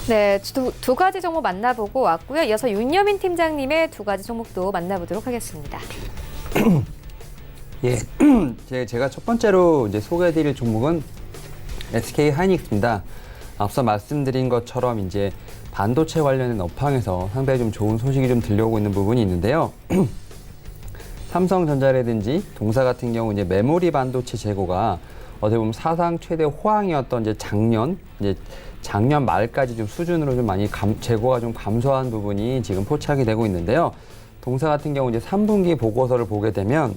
네, 두 가지 종목 만나보고 왔고요. 이어서 윤여민 팀장님의 두 가지 종목도 만나보도록 하겠습니다. 예, 제가 첫 번째로 이제 소개해드릴 종목은 SK 하이닉스입니다. 앞서 말씀드린 것처럼 이제 반도체 관련된 업황에서 상당히 좀 좋은 소식이 좀 들려오고 있는 부분이 있는데요. 삼성전자라든지 동사 같은 경우 이제 메모리 반도체 재고가 어떻게 보면 사상 최대 호황이었던 이제 작년 말까지 좀 수준으로 좀 많이 재고가 좀 감소한 부분이 지금 포착이 되고 있는데요. 동사 같은 경우 이제 3분기 보고서를 보게 되면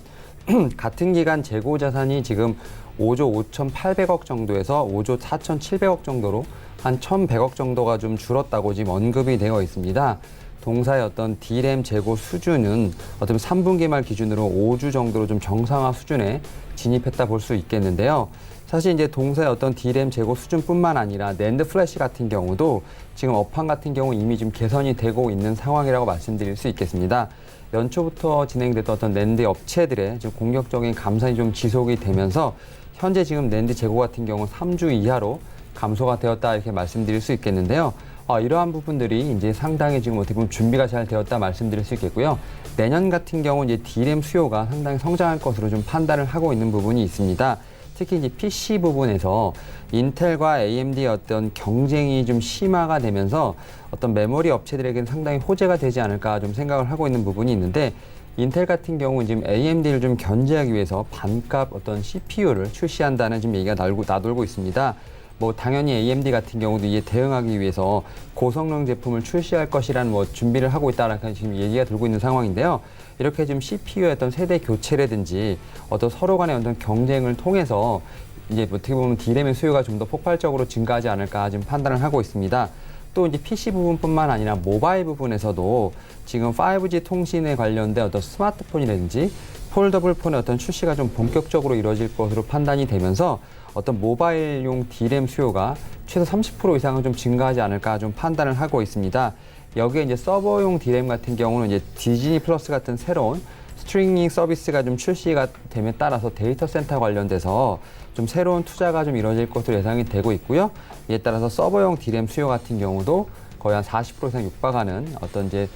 같은 기간 재고 자산이 지금 5조 5,800억 정도에서 5조 4,700억 정도로 한 1,100억 정도가 좀 줄었다고 지금 언급이 되어 있습니다. 동사의 어떤 D램 재고 수준은 어떻게 보면 3분기 말 기준으로 5주 정도로 좀 정상화 수준에 진입했다 볼 수 있겠는데요. 사실 이제 동사의 어떤 D램 재고 수준뿐만 아니라 낸드 플래시 같은 경우도 지금 업황 같은 경우 이미 좀 개선이 되고 있는 상황이라고 말씀드릴 수 있겠습니다. 연초부터 진행됐던 어떤 낸드 업체들의 좀 공격적인 감산이 좀 지속이 되면서 현재 지금 낸드 재고 같은 경우 3주 이하로 감소가 되었다 이렇게 말씀드릴 수 있겠는데요. 이러한 부분들이 이제 상당히 지금 어떻게 보면 준비가 잘 되었다 말씀드릴 수 있겠고요. 내년 같은 경우 이제 D램 수요가 상당히 성장할 것으로 좀 판단을 하고 있는 부분이 있습니다. 특히 이제 PC 부분에서 인텔과 AMD의 어떤 경쟁이 좀 심화가 되면서 어떤 메모리 업체들에게는 상당히 호재가 되지 않을까 좀 생각을 하고 있는 부분이 있는데, 인텔 같은 경우 지금 AMD를 좀 견제하기 위해서 반값 어떤 CPU를 출시한다는 지금 얘기가 나돌고 있습니다. 뭐 당연히 AMD 같은 경우도 이에 대응하기 위해서 고성능 제품을 출시할 것이라는 뭐 준비를 하고 있다라는 지금 얘기가 돌고 있는 상황인데요. 이렇게 지금 CPU의 어떤 세대 교체라든지 어떤 서로 간의 어떤 경쟁을 통해서 이제 어떻게 보면 D램의 수요가 좀 더 폭발적으로 증가하지 않을까 지금 판단을 하고 있습니다. 또 이제 PC 부분뿐만 아니라 모바일 부분에서도 지금 5G 통신에 관련된 어떤 스마트폰이라든지 폴더블 폰의 어떤 출시가 좀 본격적으로 이루어질 것으로 판단이 되면서 어떤 모바일용 D램 수요가 최소 30% 이상은 좀 증가하지 않을까 좀 판단을 하고 있습니다. 여기에 이제 서버용 D램 같은 경우는 이제 디즈니 플러스 같은 새로운 스트리밍 서비스가 좀 출시가 됨에 따라서 데이터 센터 관련돼서 좀 새로운 투자가 좀 이루어질 것으로 예상이 되고 있고요. 이에 따라서 서버용 D램 수요 같은 경우도 거의 한 40% 이상 육박하는 어떤 이제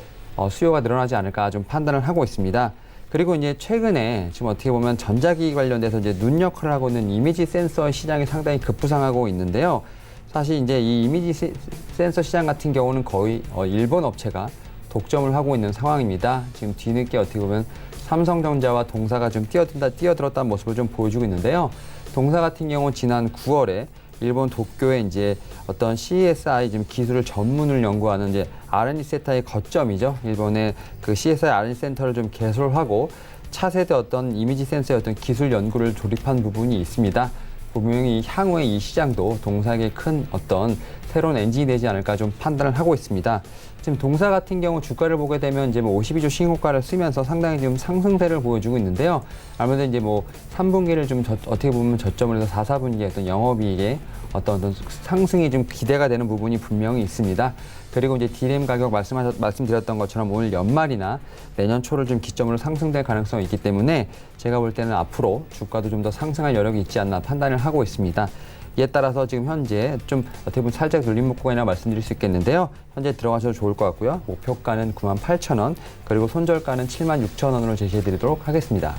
수요가 늘어나지 않을까 좀 판단을 하고 있습니다. 그리고 이제 최근에 지금 어떻게 보면 전자기기 관련돼서 이제 눈 역할을 하고 있는 이미지 센서 시장이 상당히 급부상하고 있는데요. 사실 이제 이 이미지 센서 시장 같은 경우는 거의 일본 업체가 독점을 하고 있는 상황입니다. 지금 뒤늦게 어떻게 보면 삼성전자와 동사가 좀 뛰어들었다는 모습을 좀 보여주고 있는데요. 동사 같은 경우는 지난 9월에 일본 도쿄에 이제 어떤 CSI 지금 기술을 전문을 연구하는 이제 R&D 센터의 거점이죠. 일본의 그 CSI R&D 센터를 좀 개설하고 차세대 어떤 이미지 센서의 어떤 기술 연구를 조립한 부분이 있습니다. 분명히 향후에 이 시장도 동사에게 큰 어떤 새로운 엔진이 되지 않을까 좀 판단을 하고 있습니다. 지금 동사 같은 경우 주가를 보게 되면 이제 뭐 52조 신고가를 쓰면서 상당히 지금 상승세를 보여주고 있는데요. 아무래도 이제 뭐 3분기를 좀 어떻게 보면 저점을 해서 4, 4분기에 어떤 영업이익에 어떤 상승이 좀 기대가 되는 부분이 분명히 있습니다. 그리고 이제 D램 가격 말씀드렸던 것처럼 오늘 연말이나 내년 초를 좀 기점으로 상승될 가능성이 있기 때문에 제가 볼 때는 앞으로 주가도 좀 더 상승할 여력이 있지 않나 판단을 하고 있습니다. 이에 따라서 지금 현재 좀 어떻게 보면 살짝 눌림 목표가이나 말씀드릴 수 있겠는데요. 현재 들어가셔도 좋을 것 같고요. 목표가는 98,000원, 그리고 손절가는 76,000원으로 제시해드리도록 하겠습니다.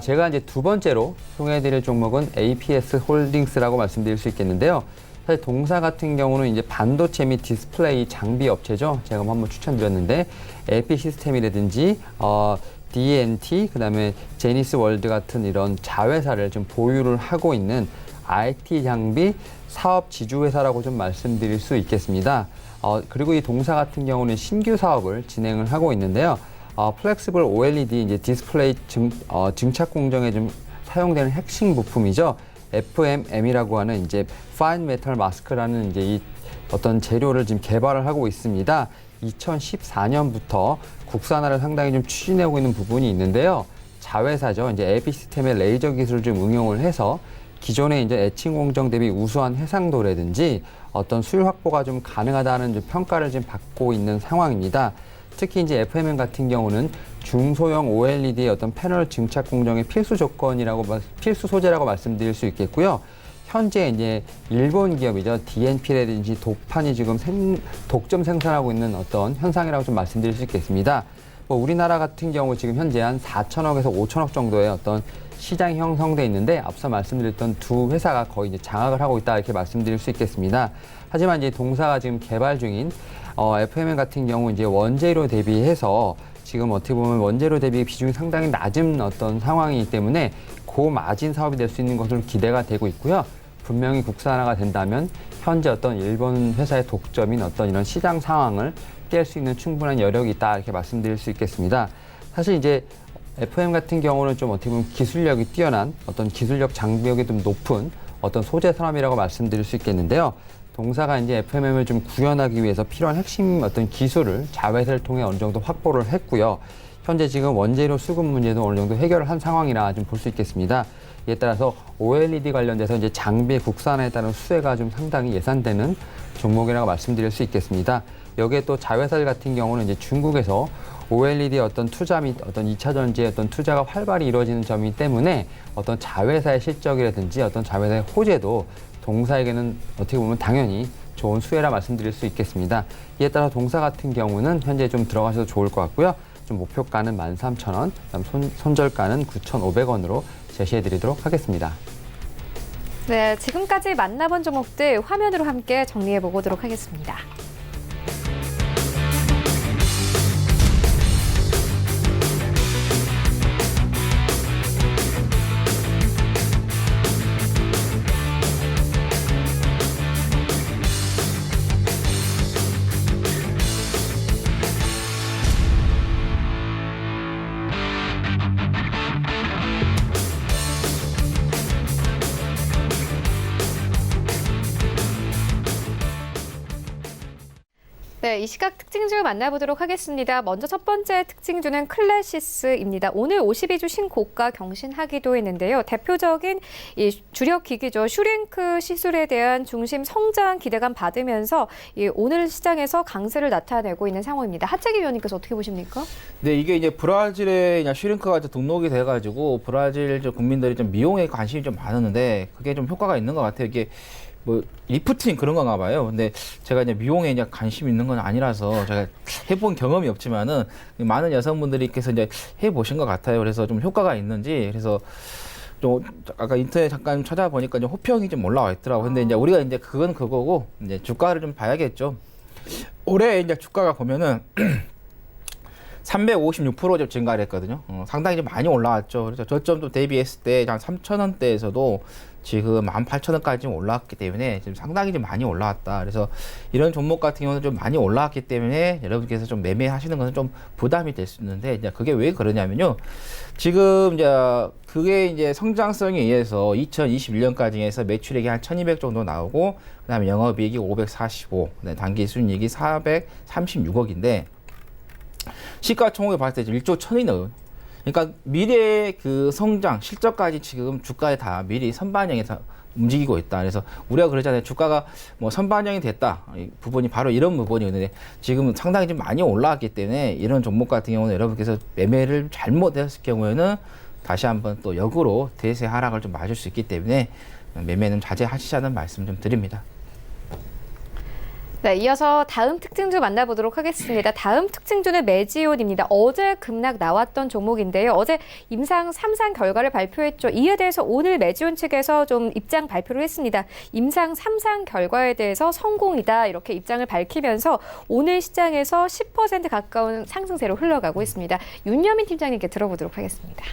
제가 이제 두 번째로 소개해드릴 종목은 APS 홀딩스라고 말씀드릴 수 있겠는데요. 사실 동사 같은 경우는 이제 반도체 및 디스플레이 장비 업체죠. 제가 한번 추천드렸는데 LP 시스템이라든지 DNT, 그다음에 제니스 월드 같은 이런 자회사를 좀 보유를 하고 있는 IT 장비 사업 지주회사라고 좀 말씀드릴 수 있겠습니다. 그리고 이 동사 같은 경우는 신규 사업을 진행을 하고 있는데요. 플렉시블 OLED 이제 디스플레이 증착 공정에 좀 사용되는 핵심 부품이죠. FMM이라고 하는 이제 파인 메탈 마스크라는 이제 이 어떤 재료를 지금 개발을 하고 있습니다. 2014년부터 국산화를 상당히 좀 추진하고 있는 부분이 있는데요. 자회사죠. 이제 LP 시스템의 레이저 기술을 좀 응용을 해서 기존의 이제 애칭 공정 대비 우수한 해상도라든지 어떤 수율 확보가 좀 가능하다는 좀 평가를 지금 받고 있는 상황입니다. 특히 이제 FMM 같은 경우는 중소형 OLED의 어떤 패널 증착 공정의 필수 소재라고 말씀드릴 수 있겠고요. 현재 이제 일본 기업이죠. DNP라든지 도판이 지금 독점 생산하고 있는 어떤 현상이라고 좀 말씀드릴 수 있겠습니다. 우리나라 같은 경우 지금 현재 한 4천억에서 5천억 정도의 어떤 시장이 형성돼 있는데 앞서 말씀드렸던 두 회사가 거의 이제 장악을 하고 있다 이렇게 말씀드릴 수 있겠습니다. 하지만 이제 동사가 지금 개발 중인 FMM 같은 경우 이제 원재료 대비해서 지금 어떻게 보면 원재료 대비 비중이 상당히 낮은 어떤 상황이기 때문에 고마진 사업이 될 수 있는 것으로 기대가 되고 있고요. 분명히 국산화가 된다면 현재 어떤 일본 회사의 독점인 어떤 이런 시장 상황을 깰 수 있는 충분한 여력이 있다 이렇게 말씀드릴 수 있겠습니다. 사실 이제 FM 같은 경우는 좀 어떻게 보면 기술력이 뛰어난 어떤 기술력 장벽이 좀 높은 어떤 소재 산업이라고 말씀드릴 수 있겠는데요. 동사가 이제 FMM을 좀 구현하기 위해서 필요한 핵심 어떤 기술을 자회사를 통해 어느 정도 확보를 했고요. 현재 지금 원재료 수급 문제도 어느 정도 해결을 한 상황이라 좀 볼 수 있겠습니다. 이에 따라서 OLED 관련돼서 이제 장비의 국산화에 따른 수혜가 좀 상당히 예상되는 종목이라고 말씀드릴 수 있겠습니다. 여기에 또 자회사들 같은 경우는 이제 중국에서 OLED 어떤 투자 및 어떤 2차 전지의 어떤 투자가 활발히 이루어지는 점이기 때문에 어떤 자회사의 실적이라든지 어떤 자회사의 호재도 동사에게는 어떻게 보면 당연히 좋은 수혜라 말씀드릴 수 있겠습니다. 이에 따라 동사 같은 경우는 현재 좀 들어가셔도 좋을 것 같고요. 좀 목표가는 13,000원, 그다음 손절가는 9,500원으로 제시해드리도록 하겠습니다. 네, 지금까지 만나본 종목들 화면으로 함께 정리해 보도록 하겠습니다. 네, 이 시각 특징주 만나보도록 하겠습니다. 먼저 첫 번째 특징주는 클래시스입니다. 오늘 52주 신고가 경신하기도 했는데요. 대표적인 이 주력 기기죠. 슈링크 시술에 대한 중심 성장 기대감 받으면서 오늘 시장에서 강세를 나타내고 있는 상황입니다. 하채기 위원님께서 어떻게 보십니까? 네, 이게 이제 브라질에 그냥 슈링크가 등록이 돼가지고 브라질 국민들이 좀 미용에 관심이 좀 많았는데 그게 좀 효과가 있는 것 같아요. 이게 뭐 리프팅 그런 건가 봐요. 근데 제가 이제 미용에 이제 관심 있는 건 아니라서 제가 해본 경험이 없지만은 많은 여성분들께서 이제 해보신 것 같아요. 그래서 좀 효과가 있는지 그래서 좀 아까 인터넷 잠깐 찾아보니까 좀 호평이 좀 올라와 있더라고. 근데 이제 우리가 이제 그건 그거고 이제 주가를 좀 봐야겠죠. 올해 이제 주가가 보면은 356% 좀 증가를 했거든요. 상당히 좀 많이 올라왔죠. 그래서 저점도 대비했을 때 한 3,000원대에서도 지금 18,000원까지 올라왔기 때문에 지금 상당히 좀 많이 올라왔다. 그래서 이런 종목 같은 경우는 좀 많이 올라왔기 때문에 여러분께서 좀 매매하시는 것은 좀 부담이 될 수 있는데 이제 그게 왜 그러냐면요. 지금 이제 그게 이제 성장성에 의해서 2021년까지 해서 매출액이 한 1,200 정도 나오고 그다음에 영업이익이 545, 단기 순이익이 436억인데 시가총액을 봤을 때 1조 1,000이 넘어요. 그러니까 미래의 그 성장, 실적까지 지금 주가에 다 미리 선반영해서 움직이고 있다. 그래서 우리가 그러잖아요. 주가가 뭐 선반영이 됐다. 이 부분이 바로 이런 부분이었는데 지금은 상당히 좀 많이 올라왔기 때문에 이런 종목 같은 경우는 여러분께서 매매를 잘못했을 경우에는 다시 한번 또 역으로 대세 하락을 좀 맞을 수 있기 때문에 매매는 자제하시자는 말씀 좀 드립니다. 네, 이어서 다음 특징주 만나보도록 하겠습니다. 다음 특징주는 메지온입니다. 어제 급락 나왔던 종목인데요. 어제 임상 3상 결과를 발표했죠. 이에 대해서 오늘 메지온 측에서 좀 입장 발표를 했습니다. 임상 3상 결과에 대해서 성공이다 이렇게 입장을 밝히면서 오늘 시장에서 10% 가까운 상승세로 흘러가고 있습니다. 윤여민 팀장님께 들어보도록 하겠습니다.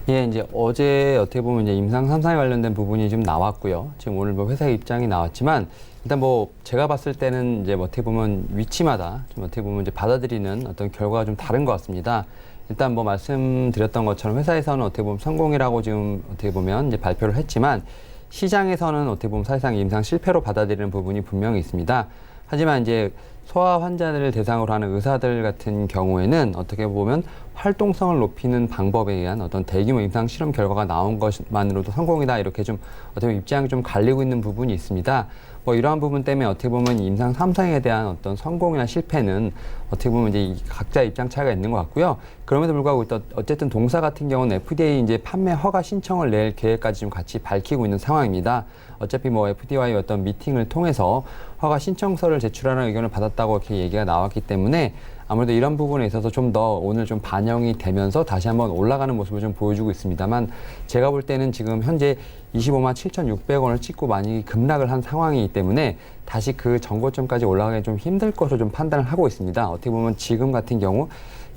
예, 이제 어제 어떻게 보면 이제 임상 3상에 관련된 부분이 좀 나왔고요. 지금 오늘 뭐 회사 입장이 나왔지만 일단 뭐 제가 봤을 때는 이제 어떻게 보면 위치마다 좀 어떻게 보면 이제 받아들이는 어떤 결과가 좀 다른 것 같습니다. 일단 뭐 말씀드렸던 것처럼 회사에서는 어떻게 보면 성공이라고 지금 어떻게 보면 이제 발표를 했지만 시장에서는 어떻게 보면 사실상 임상 실패로 받아들이는 부분이 분명히 있습니다. 하지만 이제 소아 환자들을 대상으로 하는 의사들 같은 경우에는 어떻게 보면 활동성을 높이는 방법에 의한 어떤 대규모 임상 실험 결과가 나온 것만으로도 성공이다 이렇게 좀 어떻게 보면 입장이 좀 갈리고 있는 부분이 있습니다. 뭐 이러한 부분 때문에 어떻게 보면 임상 3상에 대한 어떤 성공이나 실패는 어떻게 보면 이제 각자 입장 차이가 있는 것 같고요. 그럼에도 불구하고 어쨌든 동사 같은 경우는 FDA 이제 판매 허가 신청을 낼 계획까지 좀 같이 밝히고 있는 상황입니다. 어차피 뭐 FDA와의 어떤 미팅을 통해서 허가 신청서를 제출하는 의견을 받았다고 이렇게 얘기가 나왔기 때문에 아무래도 이런 부분에 있어서 좀 더 오늘 좀 반영이 되면서 다시 한번 올라가는 모습을 좀 보여주고 있습니다만 제가 볼 때는 지금 현재 25만 7,600원을 찍고 많이 급락을 한 상황이기 때문에 다시 그 전고점까지 올라가기 좀 힘들 것으로 좀 판단을 하고 있습니다. 어떻게 보면 지금 같은 경우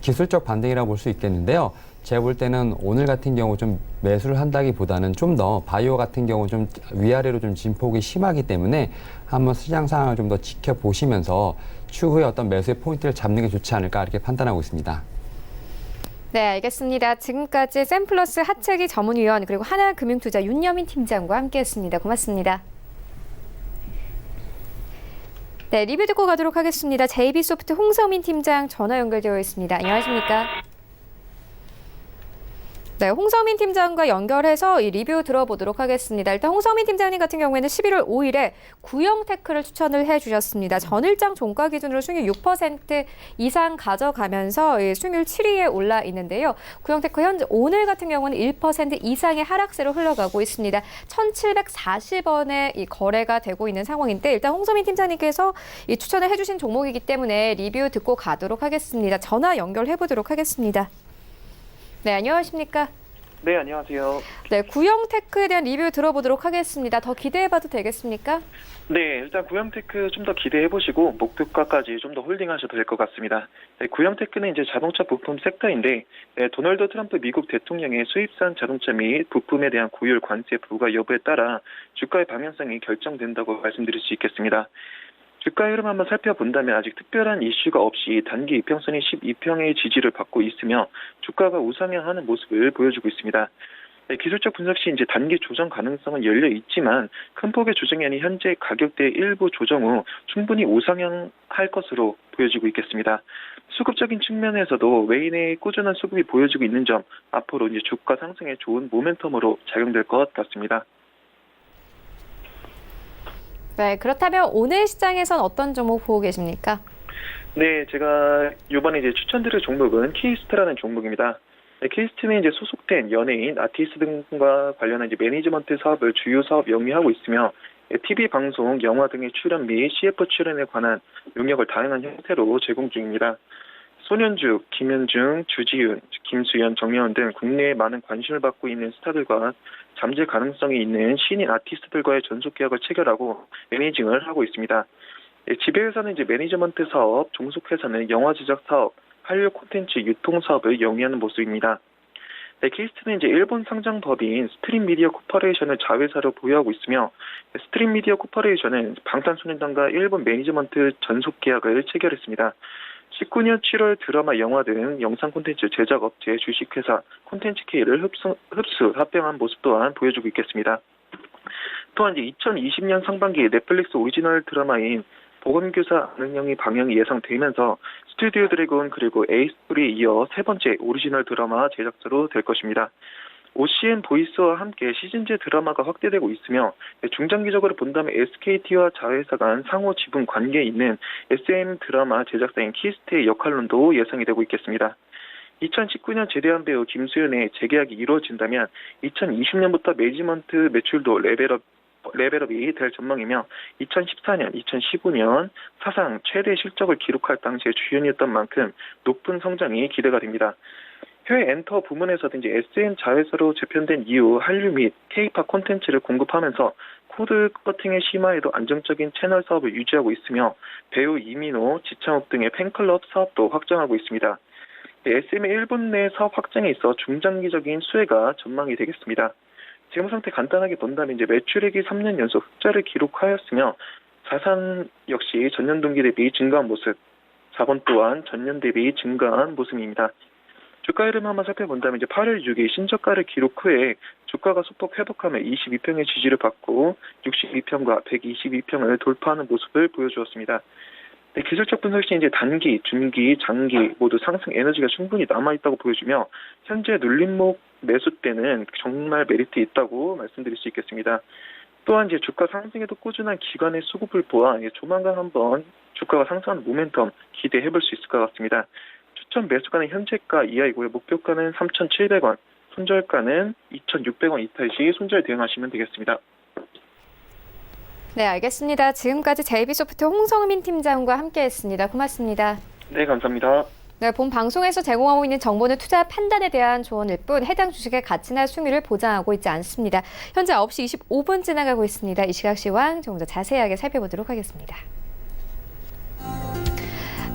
기술적 반등이라고 볼 수 있겠는데요. 제가 볼 때는 오늘 같은 경우 좀 매수를 한다기보다는 좀 더 바이오 같은 경우 좀 위아래로 좀 진폭이 심하기 때문에 한번 시장 상황을 좀 더 지켜보시면서 추후에 어떤 매수의 포인트를 잡는 게 좋지 않을까 이렇게 판단하고 있습니다. 네, 알겠습니다. 지금까지 샘플러스 하채기 전문위원 그리고 하나금융투자 윤여민 팀장과 함께했습니다. 고맙습니다. 네, 리뷰 듣고 가도록 하겠습니다. JB소프트 홍성민 팀장 전화 연결되어 있습니다. 안녕하십니까? 네, 홍성민 팀장과 연결해서 이 리뷰 들어보도록 하겠습니다. 일단 홍성민 팀장님 같은 경우에는 11월 5일에 구형테크를 추천을 해주셨습니다. 전일장 종가 기준으로 수익률 6% 이상 가져가면서 수익률 7위에 올라 있는데요. 구형테크 현재 오늘 같은 경우는 1% 이상의 하락세로 흘러가고 있습니다. 1,740원에 이 거래가 되고 있는 상황인데 일단 홍성민 팀장님께서 이 추천을 해주신 종목이기 때문에 리뷰 듣고 가도록 하겠습니다. 전화 연결해 보도록 하겠습니다. 네, 안녕하십니까? 네, 안녕하세요. 네, 구형테크에 대한 리뷰 들어보도록 하겠습니다. 더 기대해봐도 되겠습니까? 네, 일단 구형테크 좀 더 기대해보시고 목표가까지 좀 더 홀딩하셔도 될 것 같습니다. 네, 구형테크는 이제 자동차 부품 섹터인데 도널드 트럼프 미국 대통령의 수입산 자동차 및 부품에 대한 고율 관세 부과 여부에 따라 주가의 방향성이 결정된다고 말씀드릴 수 있겠습니다. 주가 흐름 한번 살펴본다면 아직 특별한 이슈가 없이 단기 이평선이 12평의 지지를 받고 있으며 주가가 우상향하는 모습을 보여주고 있습니다. 네, 기술적 분석 시 이제 단기 조정 가능성은 열려 있지만 큰 폭의 조정이 아닌 현재 가격대 일부 조정 후 충분히 우상향할 것으로 보여지고 있겠습니다. 수급적인 측면에서도 외인의 꾸준한 수급이 보여지고 있는 점 앞으로 이제 주가 상승에 좋은 모멘텀으로 작용될 것 같습니다. 네, 그렇다면 오늘 시장에선 어떤 종목 보고 계십니까? 네, 제가 이번에 이제 추천드릴 종목은 키스트라는 종목입니다. 네, 키스트는 이제 소속된 연예인, 아티스트 등과 관련한 이제 매니지먼트 사업을 주요 사업 영위하고 있으며 TV 방송, 영화 등의 출연 및 CF 출연에 관한 용역을 다양한 형태로 제공 중입니다. 손현주, 김현중, 주지훈, 김수현, 정여원 등 국내에 많은 관심을 받고 있는 스타들과 잠재 가능성이 있는 신인 아티스트들과의 전속 계약을 체결하고 매니징을 하고 있습니다. 지배회사는 이제 매니지먼트 사업, 종속회사는 영화 제작 사업, 한류 콘텐츠 유통 사업을 영위하는 모습입니다. 키스트는 이제 일본 상장 법인 스트림 미디어 코퍼레이션을 자회사로 보유하고 있으며 스트림 미디어 코퍼레이션은 방탄소년단과 일본 매니지먼트 전속 계약을 체결했습니다. 19년 7월 드라마, 영화 등 영상 콘텐츠 제작 업체 주식회사 콘텐츠K를 흡수, 합병한 모습 또한 보여주고 있겠습니다. 또한 이제 2020년 상반기에 넷플릭스 오리지널 드라마인 보건교사 아는 형이 방영이 예상되면서 스튜디오 드래곤 그리고 에이스토리에 이어 세 번째 오리지널 드라마 제작자로 될 것입니다. OCN 보이스와 함께 시즌제 드라마가 확대되고 있으며 중장기적으로 본다면 SKT와 자회사 간 상호 지분 관계에 있는 SM 드라마 제작사인 키스트의 역할론도 예상이 되고 있겠습니다. 2019년 제대한 배우 김수현의 재계약이 이루어진다면 2020년부터 매니지먼트 매출도 레벨업이 될 전망이며 2014년, 2015년 사상 최대 실적을 기록할 당시의 주연이었던 만큼 높은 성장이 기대가 됩니다. 해외 엔터 부문에서도 이제 SM 자회사로 재편된 이후 한류 및 K-팝 콘텐츠를 공급하면서 코드 커팅의 심화에도 안정적인 채널 사업을 유지하고 있으며 배우 이민호, 지창욱 등의 팬클럽 사업도 확장하고 있습니다. SM의 일본 내 사업 확장에 있어 중장기적인 수혜가 전망이 되겠습니다. 재무 상태 간단하게 본다면 이제 매출액이 3년 연속 흑자를 기록하였으며 자산 역시 전년 동기 대비 증가한 모습, 자본 또한 전년 대비 증가한 모습입니다. 주가 흐름 한번 살펴본다면 이제 8월 6일 신저가를 기록 후에 주가가 소폭 회복하며 22평의 지지를 받고 62평과 122평을 돌파하는 모습을 보여주었습니다. 네, 기술적 분석 시 이제 단기, 중기, 장기 모두 상승 에너지가 충분히 남아있다고 보여주며 현재 눌림목 매수 때는 정말 메리트 있다고 말씀드릴 수 있겠습니다. 또한 이제 주가 상승에도 꾸준한 기관의 수급을 보아 조만간 한번 주가가 상승하는 모멘텀 기대해 볼 수 있을 것 같습니다. 추천 매수가는 현재가 이하이고요. 목표가는 3,700원, 손절가는 2,600원 이탈 시 손절 대응하시면 되겠습니다. 네, 알겠습니다. 지금까지 JB소프트 홍성민 팀장과 함께했습니다. 고맙습니다. 네, 감사합니다. 네, 본 방송에서 제공하고 있는 정보는 투자 판단에 대한 조언일 뿐 해당 주식의 가치나 수익률을 보장하고 있지 않습니다. 현재 9시 25분 지나가고 있습니다. 이 시각 시황 조금 더 자세하게 살펴보도록 하겠습니다.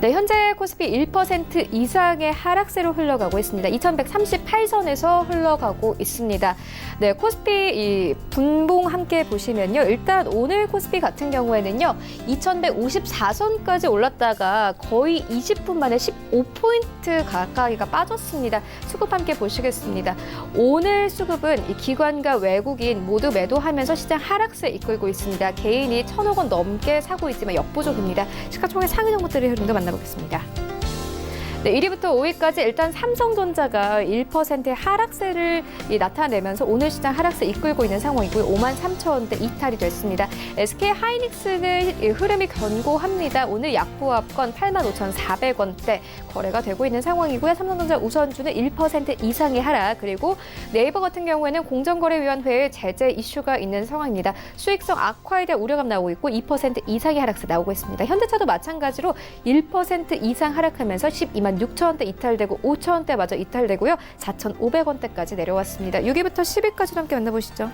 네, 현재 코스피 1% 이상의 하락세로 흘러가고 있습니다. 2138선에서 흘러가고 있습니다. 네, 코스피 이 분봉 함께 보시면요. 일단 오늘 코스피 같은 경우에는요. 2154선까지 올랐다가 거의 20분 만에 15포인트 가까이가 빠졌습니다. 수급 함께 보시겠습니다. 오늘 수급은 이 기관과 외국인 모두 매도하면서 시장 하락세 이끌고 있습니다. 개인이 1,000억 원 넘게 사고 있지만 역부족입니다. 시가총액 상위 종목들의 흐름도 만나보겠습니다. 네, 1위부터 5위까지 일단 삼성전자가 1%의 하락세를 나타내면서 오늘 시장 하락세 이끌고 있는 상황이고요. 53,000원대 이탈이 됐습니다. SK하이닉스는 흐름이 견고합니다. 오늘 약보합권 85,400원대 거래가 되고 있는 상황이고요. 삼성전자 우선주는 1% 이상의 하락, 그리고 네이버 같은 경우에는 공정거래위원회의 제재 이슈가 있는 상황입니다. 수익성 악화에 대한 우려감 나오고 있고 2% 이상의 하락세 나오고 있습니다. 현대차도 마찬가지로 1% 이상 하락하면서 126,000원대 이탈되고 5,000원대마저 이탈되고요. 4,500원대까지 내려왔습니다. 6위부터 10위까지 함께 만나보시죠.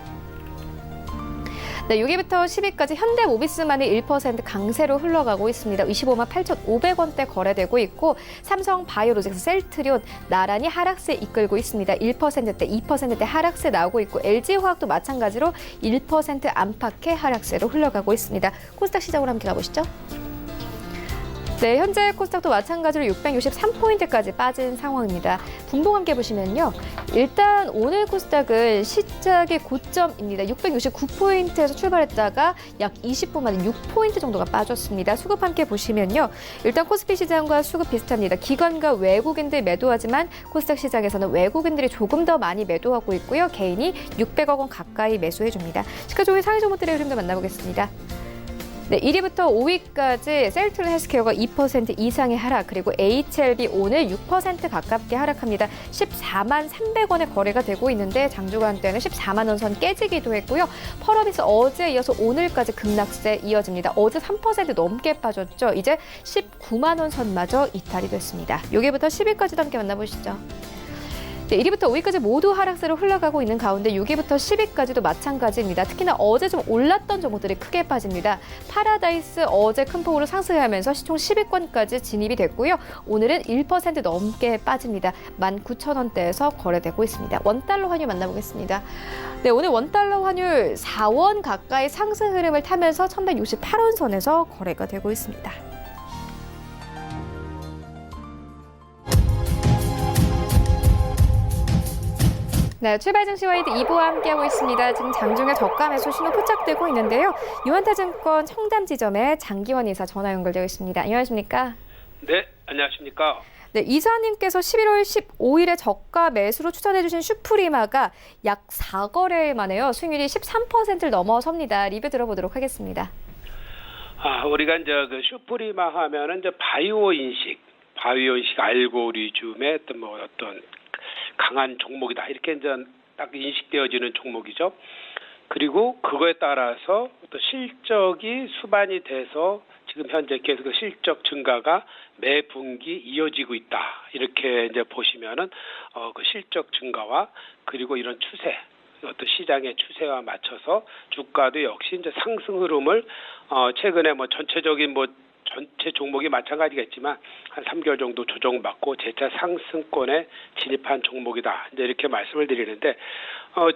네, 6위부터 10위까지 현대모비스만이 1% 강세로 흘러가고 있습니다. 25만 8,500원대 거래되고 있고 삼성바이오로직스, 셀트리온 나란히 하락세 이끌고 있습니다. 1%대, 2%대 하락세 나오고 있고 LG화학도 마찬가지로 1% 안팎의 하락세로 흘러가고 있습니다. 코스닥 시장으로 함께 가보시죠. 네, 현재 코스닥도 마찬가지로 663포인트까지 빠진 상황입니다. 분봉 함께 보시면요. 일단 오늘 코스닥은 시작의 고점입니다. 669포인트에서 출발했다가 약 20분 만에 6포인트 정도가 빠졌습니다. 수급 함께 보시면요. 일단 코스피 시장과 수급 비슷합니다. 기관과 외국인들 매도하지만 코스닥 시장에서는 외국인들이 조금 더 많이 매도하고 있고요. 개인이 600억 원 가까이 매수해줍니다. 시가총액 상위 종목들의 흐름도 만나보겠습니다. 네, 1위부터 5위까지 셀트리온 헬스케어가 2% 이상의 하락, 그리고 HLB 오늘 6% 가깝게 하락합니다. 14만 300원에 거래가 되고 있는데 장주간 때는 14만 원 선 깨지기도 했고요. 펄어비스 어제에 이어서 오늘까지 급락세 이어집니다. 어제 3% 넘게 빠졌죠. 이제 19만 원 선마저 이탈이 됐습니다. 여기부터 10위까지도 함께 만나보시죠. 네, 1위부터 5위까지 모두 하락세로 흘러가고 있는 가운데 6위부터 10위까지도 마찬가지입니다. 특히나 어제 좀 올랐던 종목들이 크게 빠집니다. 파라다이스 어제 큰 폭으로 상승하면서 시총 10위권까지 진입이 됐고요. 오늘은 1% 넘게 빠집니다. 19,000원대에서 거래되고 있습니다. 원달러 환율 만나보겠습니다. 네, 오늘 원달러 환율 4원 가까이 상승 흐름을 타면서 1,168원 선에서 거래가 되고 있습니다. 네, 출발 증시 와이드 2부와 함께하고 있습니다. 지금 장중에 저가 매수 신호 포착되고 있는데요. 유한타증권 청담지점의 장기원 이사 전화 연결되어 있습니다. 안녕하십니까? 네, 안녕하십니까? 네, 이사님께서 11월 15일에 저가 매수로 추천해주신 슈프리마가 약 4거래일 만에요. 수익률이 13%를 넘어섭니다. 리뷰 들어보도록 하겠습니다. 우리가 이제 그 슈프리마 하면은 이제 바이오 인식 알고리즘의 어떤 강한 종목이다, 이렇게 이제 딱 인식되어지는 종목이죠. 그리고 그거에 따라서 또 실적이 수반이 돼서 지금 현재 계속 그 실적 증가가 매 분기 이어지고 있다, 이렇게 이제 보시면은 그 실적 증가와 그리고 이런 추세, 어떤 시장의 추세와 맞춰서 주가도 역시 이제 상승 흐름을 최근에 전체적인 전체 종목이 마찬가지겠지만 한 3개월 정도 조정받고 재차 상승권에 진입한 종목이다, 이제 이렇게 말씀을 드리는데,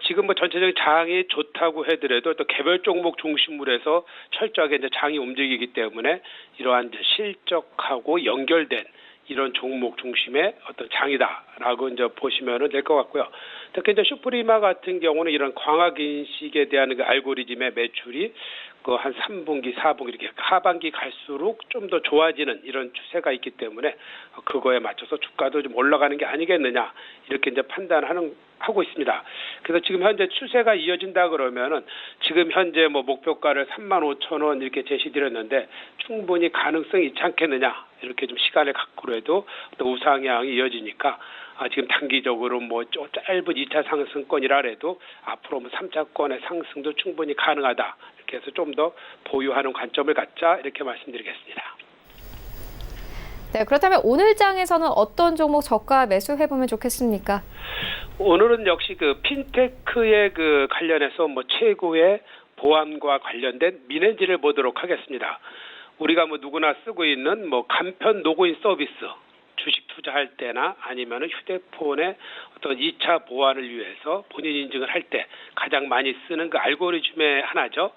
지금 전체적인 장이 좋다고 하더라도 또 개별 종목 중심으로 해서 철저하게 이제 장이 움직이기 때문에 이러한 이제 실적하고 연결된 이런 종목 중심의 어떤 장이다라고 이제 보시면 될 것 같고요. 특히 이제 슈프리마 같은 경우는 이런 광학 인식에 대한 그 알고리즘의 매출이 그 한 3분기, 4분기 이렇게 하반기 갈수록 좀 더 좋아지는 이런 추세가 있기 때문에 그거에 맞춰서 주가도 좀 올라가는 게 아니겠느냐, 이렇게 이제 하고 있습니다. 그래서 지금 현재 추세가 이어진다 그러면은 지금 현재 목표가를 35,000원 이렇게 제시드렸는데 충분히 가능성이 있지 않겠느냐, 이렇게 좀 시간을 갖고라도 또 우상향이 이어지니까 지금 단기적으로 짧은 2차 상승권이라 해도 앞으로 3차권의 상승도 충분히 가능하다, 이렇게 해서 좀 더 보유하는 관점을 갖자, 이렇게 말씀드리겠습니다. 네, 그렇다면 오늘 장에서는 어떤 종목 저가 매수해보면 좋겠습니까? 오늘은 역시 그 핀테크에 관련해서 최고의 보안과 관련된 민엔지를 보도록 하겠습니다. 우리가 누구나 쓰고 있는 간편 로그인 서비스, 주식 투자할 때나 아니면 휴대폰의 어떤 2차 보안을 위해서 본인 인증을 할 때 가장 많이 쓰는 그 알고리즘의 하나죠.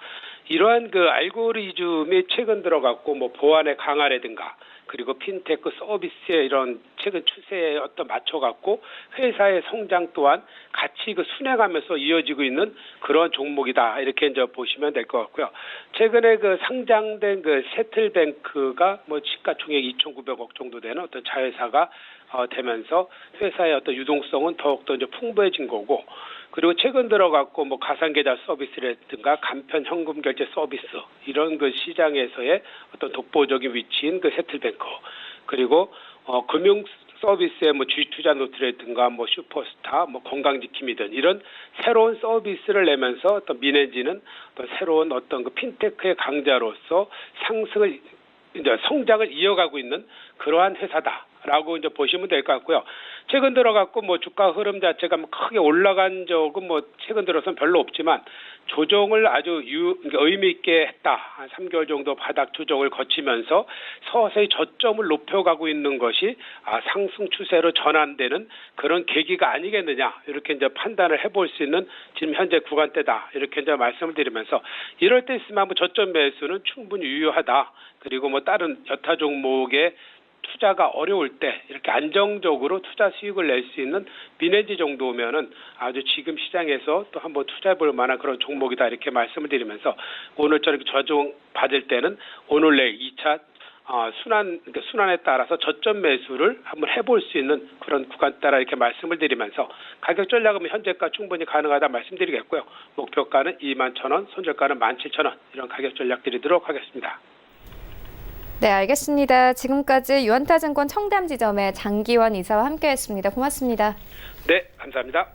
이러한 그 알고리즘이 최근 들어갔고 보안의 강화라든가 그리고 핀테크 서비스의 이런 최근 추세에 어떤 맞춰갖고 회사의 성장 또한 같이 그 순회하면서 이어지고 있는 그런 종목이다. 이렇게 이제 보시면 될 것 같고요. 최근에 그 상장된 그 세틀뱅크가 뭐 시가총액 2,900억 정도 되는 어떤 자회사가 되면서 회사의 어떤 유동성은 더욱더 이제 풍부해진 거고, 그리고 최근 들어갔고 뭐 가상계좌 서비스라든가 간편 현금 결제 서비스 이런 그 시장에서의 어떤 독보적인 위치인 그 세틀뱅크, 그리고 금융 서비스의 뭐 주식 투자 노트라든가 뭐 슈퍼스타, 뭐 건강지킴이든 이런 새로운 서비스를 내면서 어떤 민해지는 어떤 새로운 어떤 그 핀테크의 강자로서 상승을 이제 성장을 이어가고 있는 그러한 회사다라고 이제 보시면 될 것 같고요. 최근 들어갔고 뭐 주가 흐름 자체가 뭐 크게 올라간 적은 뭐 최근 들어서는 별로 없지만 조정을 아주 의미 있게 했다. 한 3개월 정도 바닥 조정을 거치면서 서서히 저점을 높여가고 있는 것이 상승 추세로 전환되는 그런 계기가 아니겠느냐, 이렇게 이제 판단을 해볼 수 있는 지금 현재 구간대다, 이렇게 이제 말씀을 드리면서 이럴 때 있으면 뭐 저점 매수는 충분히 유효하다. 그리고 뭐 다른 여타 종목에 투자가 어려울 때 이렇게 안정적으로 투자 수익을 낼 수 있는 민해지 정도면은 아주 지금 시장에서 또 한번 투자해 볼 만한 그런 종목이다, 이렇게 말씀을 드리면서 오늘 저렇게 저종 받을 때는 오늘 내 2차 순환에 따라서 저점 매수를 한번 해볼 수 있는 그런 구간 따라 이렇게 말씀을 드리면서 가격 전략은 현재가 충분히 가능하다 말씀드리겠고요. 목표가는 21,000원, 손절가는 17,000원, 이런 가격 전략 드리도록 하겠습니다. 네, 알겠습니다. 지금까지 유한타증권 청담지점의 장기원 이사와 함께했습니다. 고맙습니다. 네, 감사합니다.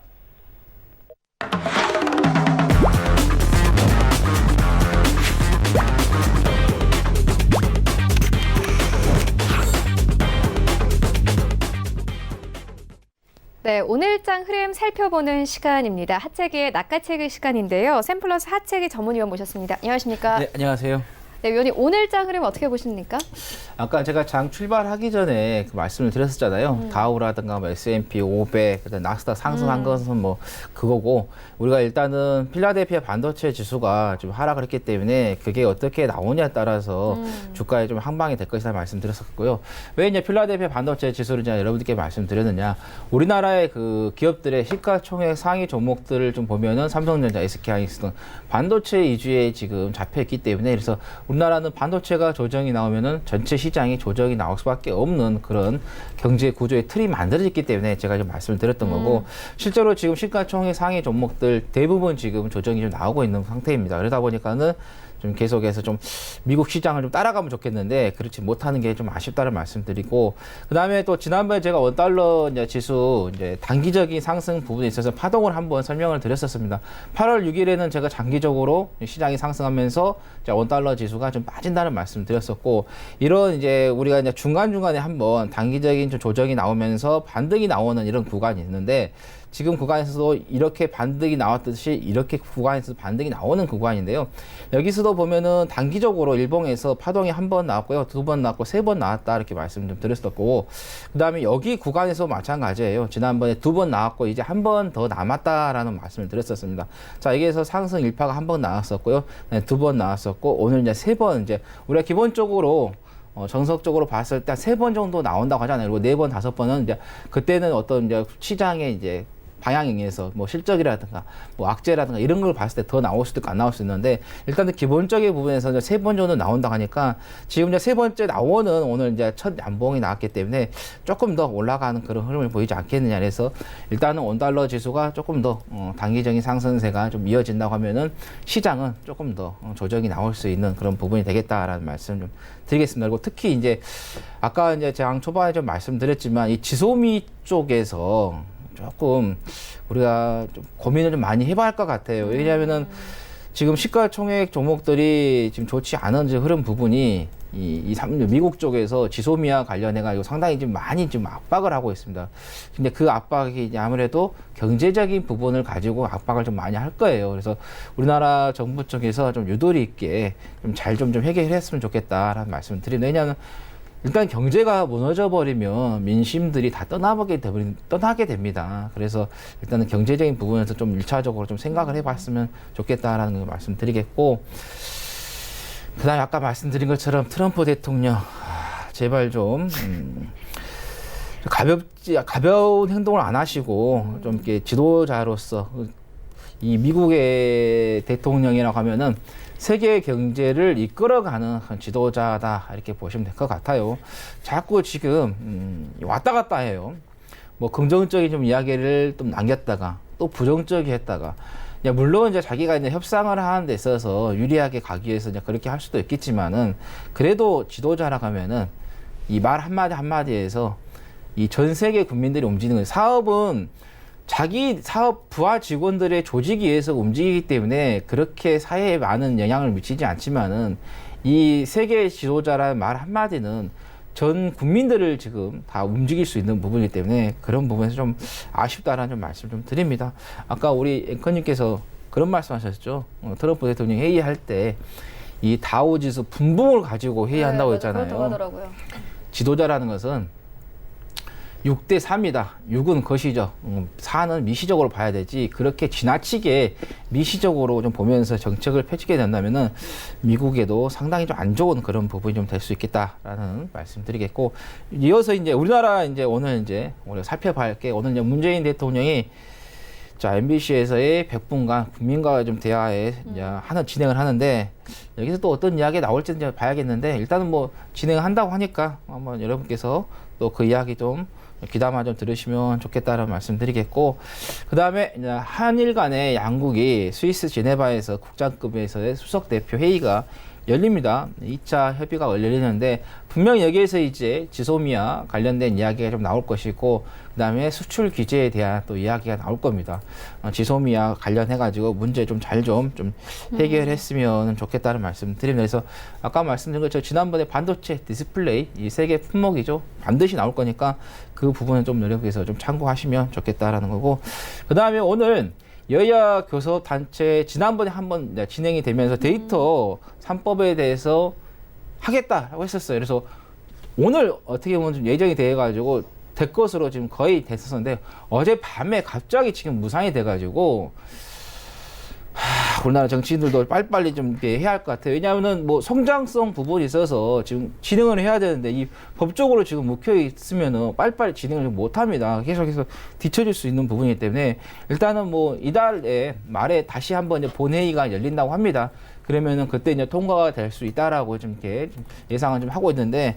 네, 오늘장 흐름 살펴보는 시간입니다. 하체기의 낚아채기 시간인데요. 샘플러스 하체기 전문위원 모셨습니다. 안녕하십니까? 네, 안녕하세요. 네, 위원님 오늘장 흐름 어떻게 보십니까? 아까 제가 장 출발하기 전에 그 말씀을 드렸었잖아요. 다우라든가 뭐 S&P 500, 그다음 나스닥 상승한 것은 뭐 그거고, 우리가 일단은 필라델피아 반도체 지수가 좀 하락을 했기 때문에 그게 어떻게 나오냐에 따라서 주가에 좀 항방이 될 것이다 말씀드렸었고요. 왜 이제 필라델피아 반도체 지수를 이제 여러분들께 말씀드렸느냐? 우리나라의 그 기업들의 시가총액 상위 종목들을 좀 보면은 삼성전자, SK하이닉스 등 반도체 위주에 지금 잡혀 있기 때문에, 그래서 우리나라는 반도체가 조정이 나오면은 전체 시장이 조정이 나올 수밖에 없는 그런 경제 구조의 틀이 만들어졌기 때문에 제가 좀 말씀을 드렸던 거고, 실제로 지금 시가총액 상위 종목들 대부분 지금 조정이 좀 나오고 있는 상태입니다. 그러다 보니까는 좀 계속해서 좀 미국 시장을 좀 따라가면 좋겠는데 그렇지 못하는 게 좀 아쉽다는 말씀드리고, 그다음에 또 지난번에 제가 원달러 이제 지수 이제 단기적인 상승 부분에 있어서 파동을 한번 설명을 드렸었습니다. 8월 6일에는 제가 장기적으로 시장이 상승하면서 원달러 지수가 좀 빠진다는 말씀 드렸었고, 이런 이제 우리가 이제 중간중간에 한번 단기적인 좀 조정이 나오면서 반등이 나오는 이런 구간이 있는데, 지금 구간에서도 이렇게 반등이 나왔듯이 이렇게 구간에서 반등이 나오는 구간인데요. 여기서도 보면은 단기적으로 일봉에서 파동이 한 번 나왔고요, 2번 나왔고 3번 나왔다, 이렇게 말씀 좀 드렸었고, 그 다음에 여기 구간에서 마찬가지예요. 지난번에 2번 나왔고 이제 한 번 더 남았다라는 말씀을 드렸었습니다. 자, 여기에서 상승 일파가 한 번 나왔었고요, 2번 나왔었고, 오늘 이제 3번, 이제 우리가 기본적으로 정석적으로 봤을 때 3번 정도 나온다고 하잖아요. 그리고 4번, 5번은 이제 그때는 어떤 이제 시장의 이제 방향에 의해서 뭐 실적이라든가 뭐 악재라든가 이런 걸 봤을 때 더 나올 수도 있고 안 나올 수 있는데, 일단은 기본적인 부분에서 이제 3번 정도 나온다고 하니까 지금 이제 3번째 나오는 오늘 이제 첫 양봉이 나왔기 때문에 조금 더 올라가는 그런 흐름을 보이지 않겠느냐. 그래서 일단은 원달러 지수가 조금 더 단기적인 상승세가 좀 이어진다고 하면은 시장은 조금 더 조정이 나올 수 있는 그런 부분이 되겠다라는 말씀 좀 드리겠습니다. 그리고 특히 이제 아까 이제 장 초반에 좀 말씀드렸지만 이 지소미 쪽에서 조금 우리가 좀 고민을 좀 많이 해봐야 할 것 같아요. 왜냐하면은 지금 시가총액 종목들이 지금 좋지 않은 흐름 부분이 미국 쪽에서 지소미아 관련해가지고 상당히 좀 많이 좀 압박을 하고 있습니다. 근데 그 압박이 이제 아무래도 경제적인 부분을 가지고 압박을 좀 많이 할 거예요. 그래서 우리나라 정부 쪽에서 좀 유도리 있게 좀 잘 좀 해결했으면 좋겠다라는 말씀을 드리는. 왜냐하면 일단 경제가 무너져 버리면 민심들이 다 떠나게 됩니다. 그래서 일단은 경제적인 부분에서 좀 1차적으로 좀 생각을 해봤으면 좋겠다라는 걸 말씀드리겠고, 그다음에 아까 말씀드린 것처럼 트럼프 대통령 제발 좀 가벼운 행동을 안 하시고 좀 이렇게 지도자로서 이 미국의 대통령이라고 하면은 세계 경제를 이끌어가는 지도자다 이렇게 보시면 될 것 같아요. 자꾸 지금 왔다 갔다 해요. 뭐 긍정적인 좀 이야기를 좀 남겼다가 또 부정적이 했다가 물론 이제 자기가 이제 협상을 하는 데 있어서 유리하게 가기 위해서 이제 그렇게 할 수도 있겠지만은 그래도 지도자라고 하면은 이 말 한마디 한마디에서 이 전 세계 국민들이 움직이는 거예요. 사업은 자기 사업 부하 직원들의 조직에 의해서 움직이기 때문에 그렇게 사회에 많은 영향을 미치지 않지만은 이 세계 지도자라는 말 한마디는 전 국민들을 지금 다 움직일 수 있는 부분이기 때문에 그런 부분에서 좀 아쉽다라는 좀 말씀 좀 드립니다. 아까 우리 앵커님께서 그런 말씀하셨죠. 트럼프 대통령이 회의할 때 이 다우지수 분봉을 가지고 회의한다고 했잖아요. 그렇다고 하더라고요. 지도자라는 것은 6대 3이다. 6은 것이죠. 4는 미시적으로 봐야 되지. 그렇게 지나치게 미시적으로 좀 보면서 정책을 펼치게 된다면은 미국에도 상당히 좀 안 좋은 그런 부분이 좀 될 수 있겠다라는 말씀드리겠고, 이어서 이제 우리나라 이제 오늘 이제 우리가 살펴봐야 할 게, 오늘 이제 문재인 대통령이 자, MBC에서의 100분간 국민과 좀 대화에 이제 진행을 하는데, 여기서 또 어떤 이야기 나올지 이제 봐야겠는데, 일단은 뭐 진행을 한다고 하니까 한번 여러분께서 또 그 이야기 좀 귀담아 좀 들으시면 좋겠다는 말씀드리겠고, 그 다음에 한일 간의 양국이 스위스 제네바에서 국장급에서의 수석 대표 회의가 열립니다. 2차 협의가 열리는데 분명히 여기에서 이제 지소미아 관련된 이야기가 좀 나올 것이고, 그 다음에 수출 규제에 대한 또 이야기가 나올 겁니다. 지소미아 관련해가지고 문제 좀 잘 좀 해결했으면 좋겠다는 말씀 드립니다. 그래서 아까 말씀드린 것처럼 지난번에 반도체 디스플레이 이 세계 품목이죠. 반드시 나올 거니까 그 부분은 좀 여러분께서 좀 참고하시면 좋겠다라는 거고, 그 다음에 오늘 여야 교섭단체 지난번에 한번 진행이 되면서 데이터 3법에 대해서 하겠다라고 했었어요. 그래서 오늘 어떻게 보면 좀 예정이 돼가지고 될 것으로 지금 거의 됐었는데, 어젯밤에 갑자기 지금 무산이 돼가지고 우리나라 정치인들도 빨리빨리 좀 이렇게 해야 할 것 같아요. 왜냐하면은 뭐 성장성 부분이 있어서 지금 진행을 해야 되는데 이 법적으로 지금 묵혀 있으면은 빨리빨리 진행을 좀 못합니다. 계속해서 뒤처질 수 있는 부분이기 때문에 일단은 뭐 이달에 말에 다시 한번 이제 본회의가 열린다고 합니다. 그러면은 그때 이제 통과가 될 수 있다라고 좀 이렇게 좀 예상을 좀 하고 있는데,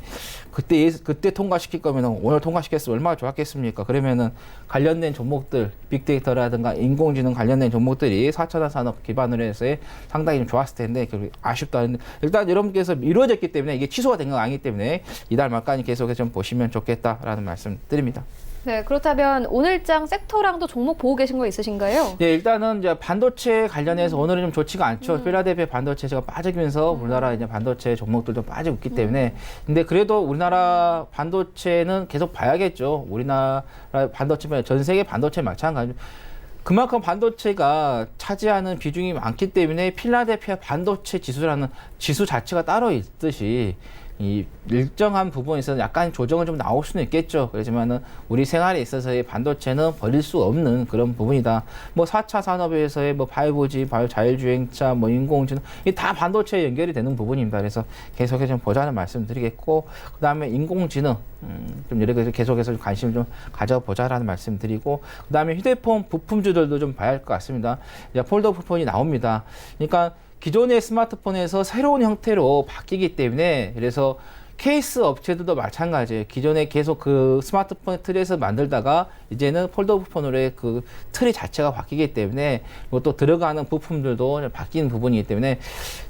그때 통과시킬 거면은 오늘 통과시켰으면 얼마나 좋았겠습니까? 그러면은 관련된 종목들, 빅데이터라든가 인공지능 관련된 종목들이 4차 산업 기반으로 해서 상당히 좀 좋았을 텐데 아쉽다. 일단 여러분께서 이루어졌기 때문에 이게 취소가 된 건 아니기 때문에 이달 말까지 계속해서 좀 보시면 좋겠다라는 말씀 드립니다. 네, 그렇다면 오늘장 섹터랑도 종목 보고 계신 거 있으신가요? 네, 일단은 이제 반도체 관련해서 오늘은 좀 좋지가 않죠. 필라델피아 반도체가 빠지면서 우리나라 이제 반도체 종목들도 빠지고 있기 때문에. 근데 그래도 우리나라 반도체는 계속 봐야겠죠. 우리나라 반도체면 전 세계 반도체 마찬가지죠. 그만큼 반도체가 차지하는 비중이 많기 때문에 필라델피아 반도체 지수라는 지수 자체가 따로 있듯이 이 일정한 부분에서 약간 조정은 좀 나올 수는 있겠죠. 그렇지만은 우리 생활에 있어서의 반도체는 버릴 수 없는 그런 부분이다. 뭐 4차 산업에서의 뭐 5G, 자율주행차, 뭐 인공지능, 이 다 반도체에 연결이 되는 부분입니다. 그래서 계속해서 좀 보자는 말씀드리겠고, 그 다음에 인공지능 좀 여러 가지 계속해서 좀 관심을 좀 가져보자라는 말씀드리고, 그 다음에 휴대폰 부품주들도 좀 봐야 할 것 같습니다. 이제 폴더블 폰이 나옵니다. 그러니까 기존의 스마트폰에서 새로운 형태로 바뀌기 때문에, 그래서 케이스 업체들도 마찬가지예요. 기존에 계속 그 스마트폰 틀에서 만들다가 이제는 폴더블폰으로의 그 틀이 자체가 바뀌기 때문에, 또 들어가는 부품들도 바뀌는 부분이기 때문에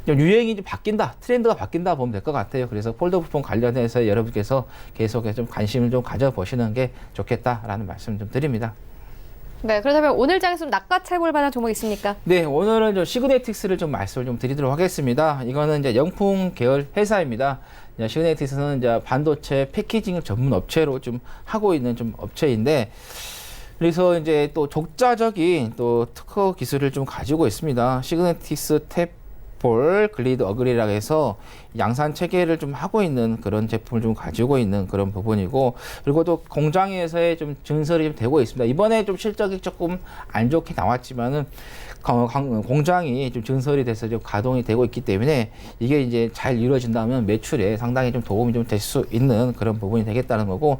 유행이 좀 바뀐다, 트렌드가 바뀐다 보면 될 것 같아요. 그래서 폴더블폰 관련해서 여러분께서 계속해서 좀 관심을 좀 가져보시는 게 좋겠다라는 말씀 좀 드립니다. 네, 그렇다면 오늘 장에서 좀 낚아채볼 만한 종목 있습니까? 네, 오늘은 좀 시그네틱스를 좀 말씀을 좀 드리도록 하겠습니다. 이거는 이제 영풍 계열 회사입니다. 시그네틱스는 이제 반도체 패키징 전문 업체로 좀 하고 있는 좀 업체인데, 그래서 이제 또 독자적인 또 특허 기술을 좀 가지고 있습니다. 시그네틱스 탭볼 글리드 어그리라고 해서 양산 체계를 좀 하고 있는 그런 제품을 좀 가지고 있는 그런 부분이고, 그리고 또 공장에서의 좀 증설이 좀 되고 있습니다. 이번에 좀 실적이 조금 안 좋게 나왔지만은 공장이 좀 증설이 돼서 좀 가동이 되고 있기 때문에 이게 이제 잘 이루어진다면 매출에 상당히 좀 도움이 좀 될 수 있는 그런 부분이 되겠다는 거고,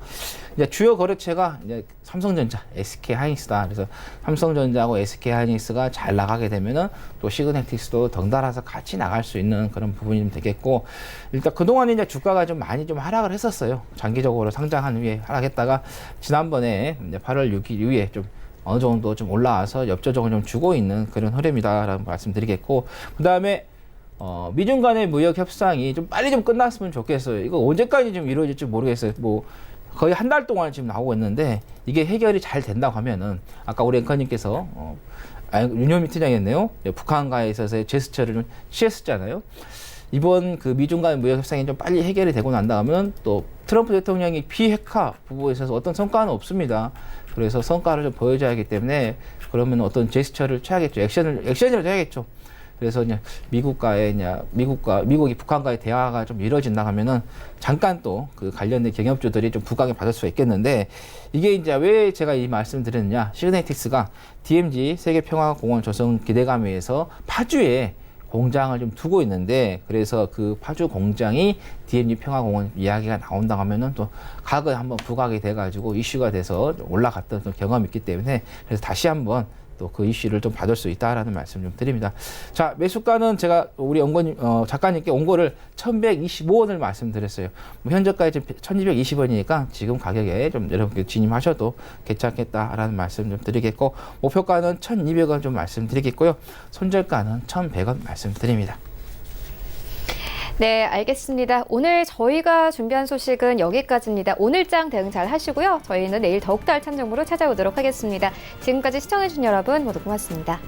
이제 주요 거래처가 이제 삼성전자, SK 하이닉스다. 그래서 삼성전자하고 SK 하이닉스가 잘 나가게 되면은 또 시그네틱스도 덩달아서 같이 나갈 수 있는 그런 부분이 좀 되겠고, 일단 그동안 이제 주가가 좀 많이 좀 하락을 했었어요. 장기적으로 상장한 후에 하락했다가 지난번에 이제 8월 6일 이후에 좀 어느 정도 좀 올라와서 엽조정을 좀 주고 있는 그런 흐름이다라는 말씀드리겠고, 그 다음에 미중 간의 무역 협상이 좀 빨리 좀 끝났으면 좋겠어요. 이거 언제까지 좀 이루어질지 모르겠어요. 뭐 거의 한 달 동안 지금 나오고 있는데 이게 해결이 잘 된다고 하면은, 아까 우리 앵커님께서 윤여미 팀장이었네요. 북한과에 있어서의 제스처를 좀 취했었잖아요. 이번 그 미중 간 무역 협상이 좀 빨리 해결이 되고 난다 하면 또 트럼프 대통령이 비핵화 부분에 있어서 어떤 성과는 없습니다. 그래서 성과를 좀 보여줘야 하기 때문에 그러면 어떤 제스처를 취하겠죠. 액션을 해야겠죠. 그래서 이제 미국이 북한과의 대화가 좀 이루어진다 하면은 잠깐 또 그 관련된 경협주들이 좀 부각을 받을 수가 있겠는데, 이게 이제 왜 제가 이 말씀을 드렸느냐. 시그네틱스가 DMZ 세계평화공원 조성 기대감회에서 파주에 공장을 좀 두고 있는데, 그래서 그 파주 공장이 DMZ 평화공원 이야기가 나온다 하면은 또 과거에 한번 부각이 돼가지고 이슈가 돼서 올라갔던 경험이 있기 때문에, 그래서 다시 한번 또 그 이슈를 좀 받을 수 있다라는 말씀 좀 드립니다. 자, 매수가는 제가 우리 작가님께 원고를 1,125원을 말씀드렸어요. 뭐 현재까지 1,220원이니까 지금 가격에 좀 여러분께 진입하셔도 괜찮겠다라는 말씀 좀 드리겠고, 목표가는 1,200원 좀 말씀드리겠고요. 손절가는 1,100원 말씀드립니다. 네, 알겠습니다. 오늘 저희가 준비한 소식은 여기까지입니다. 오늘장 대응 잘 하시고요. 저희는 내일 더욱더 알찬 정보로 찾아오도록 하겠습니다. 지금까지 시청해주신 여러분 모두 고맙습니다.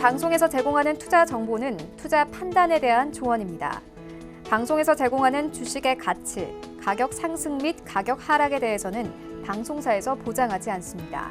방송에서 제공하는 투자 정보는 투자 판단에 대한 조언입니다. 방송에서 제공하는 주식의 가치, 가격 상승 및 가격 하락에 대해서는 방송사에서 보장하지 않습니다.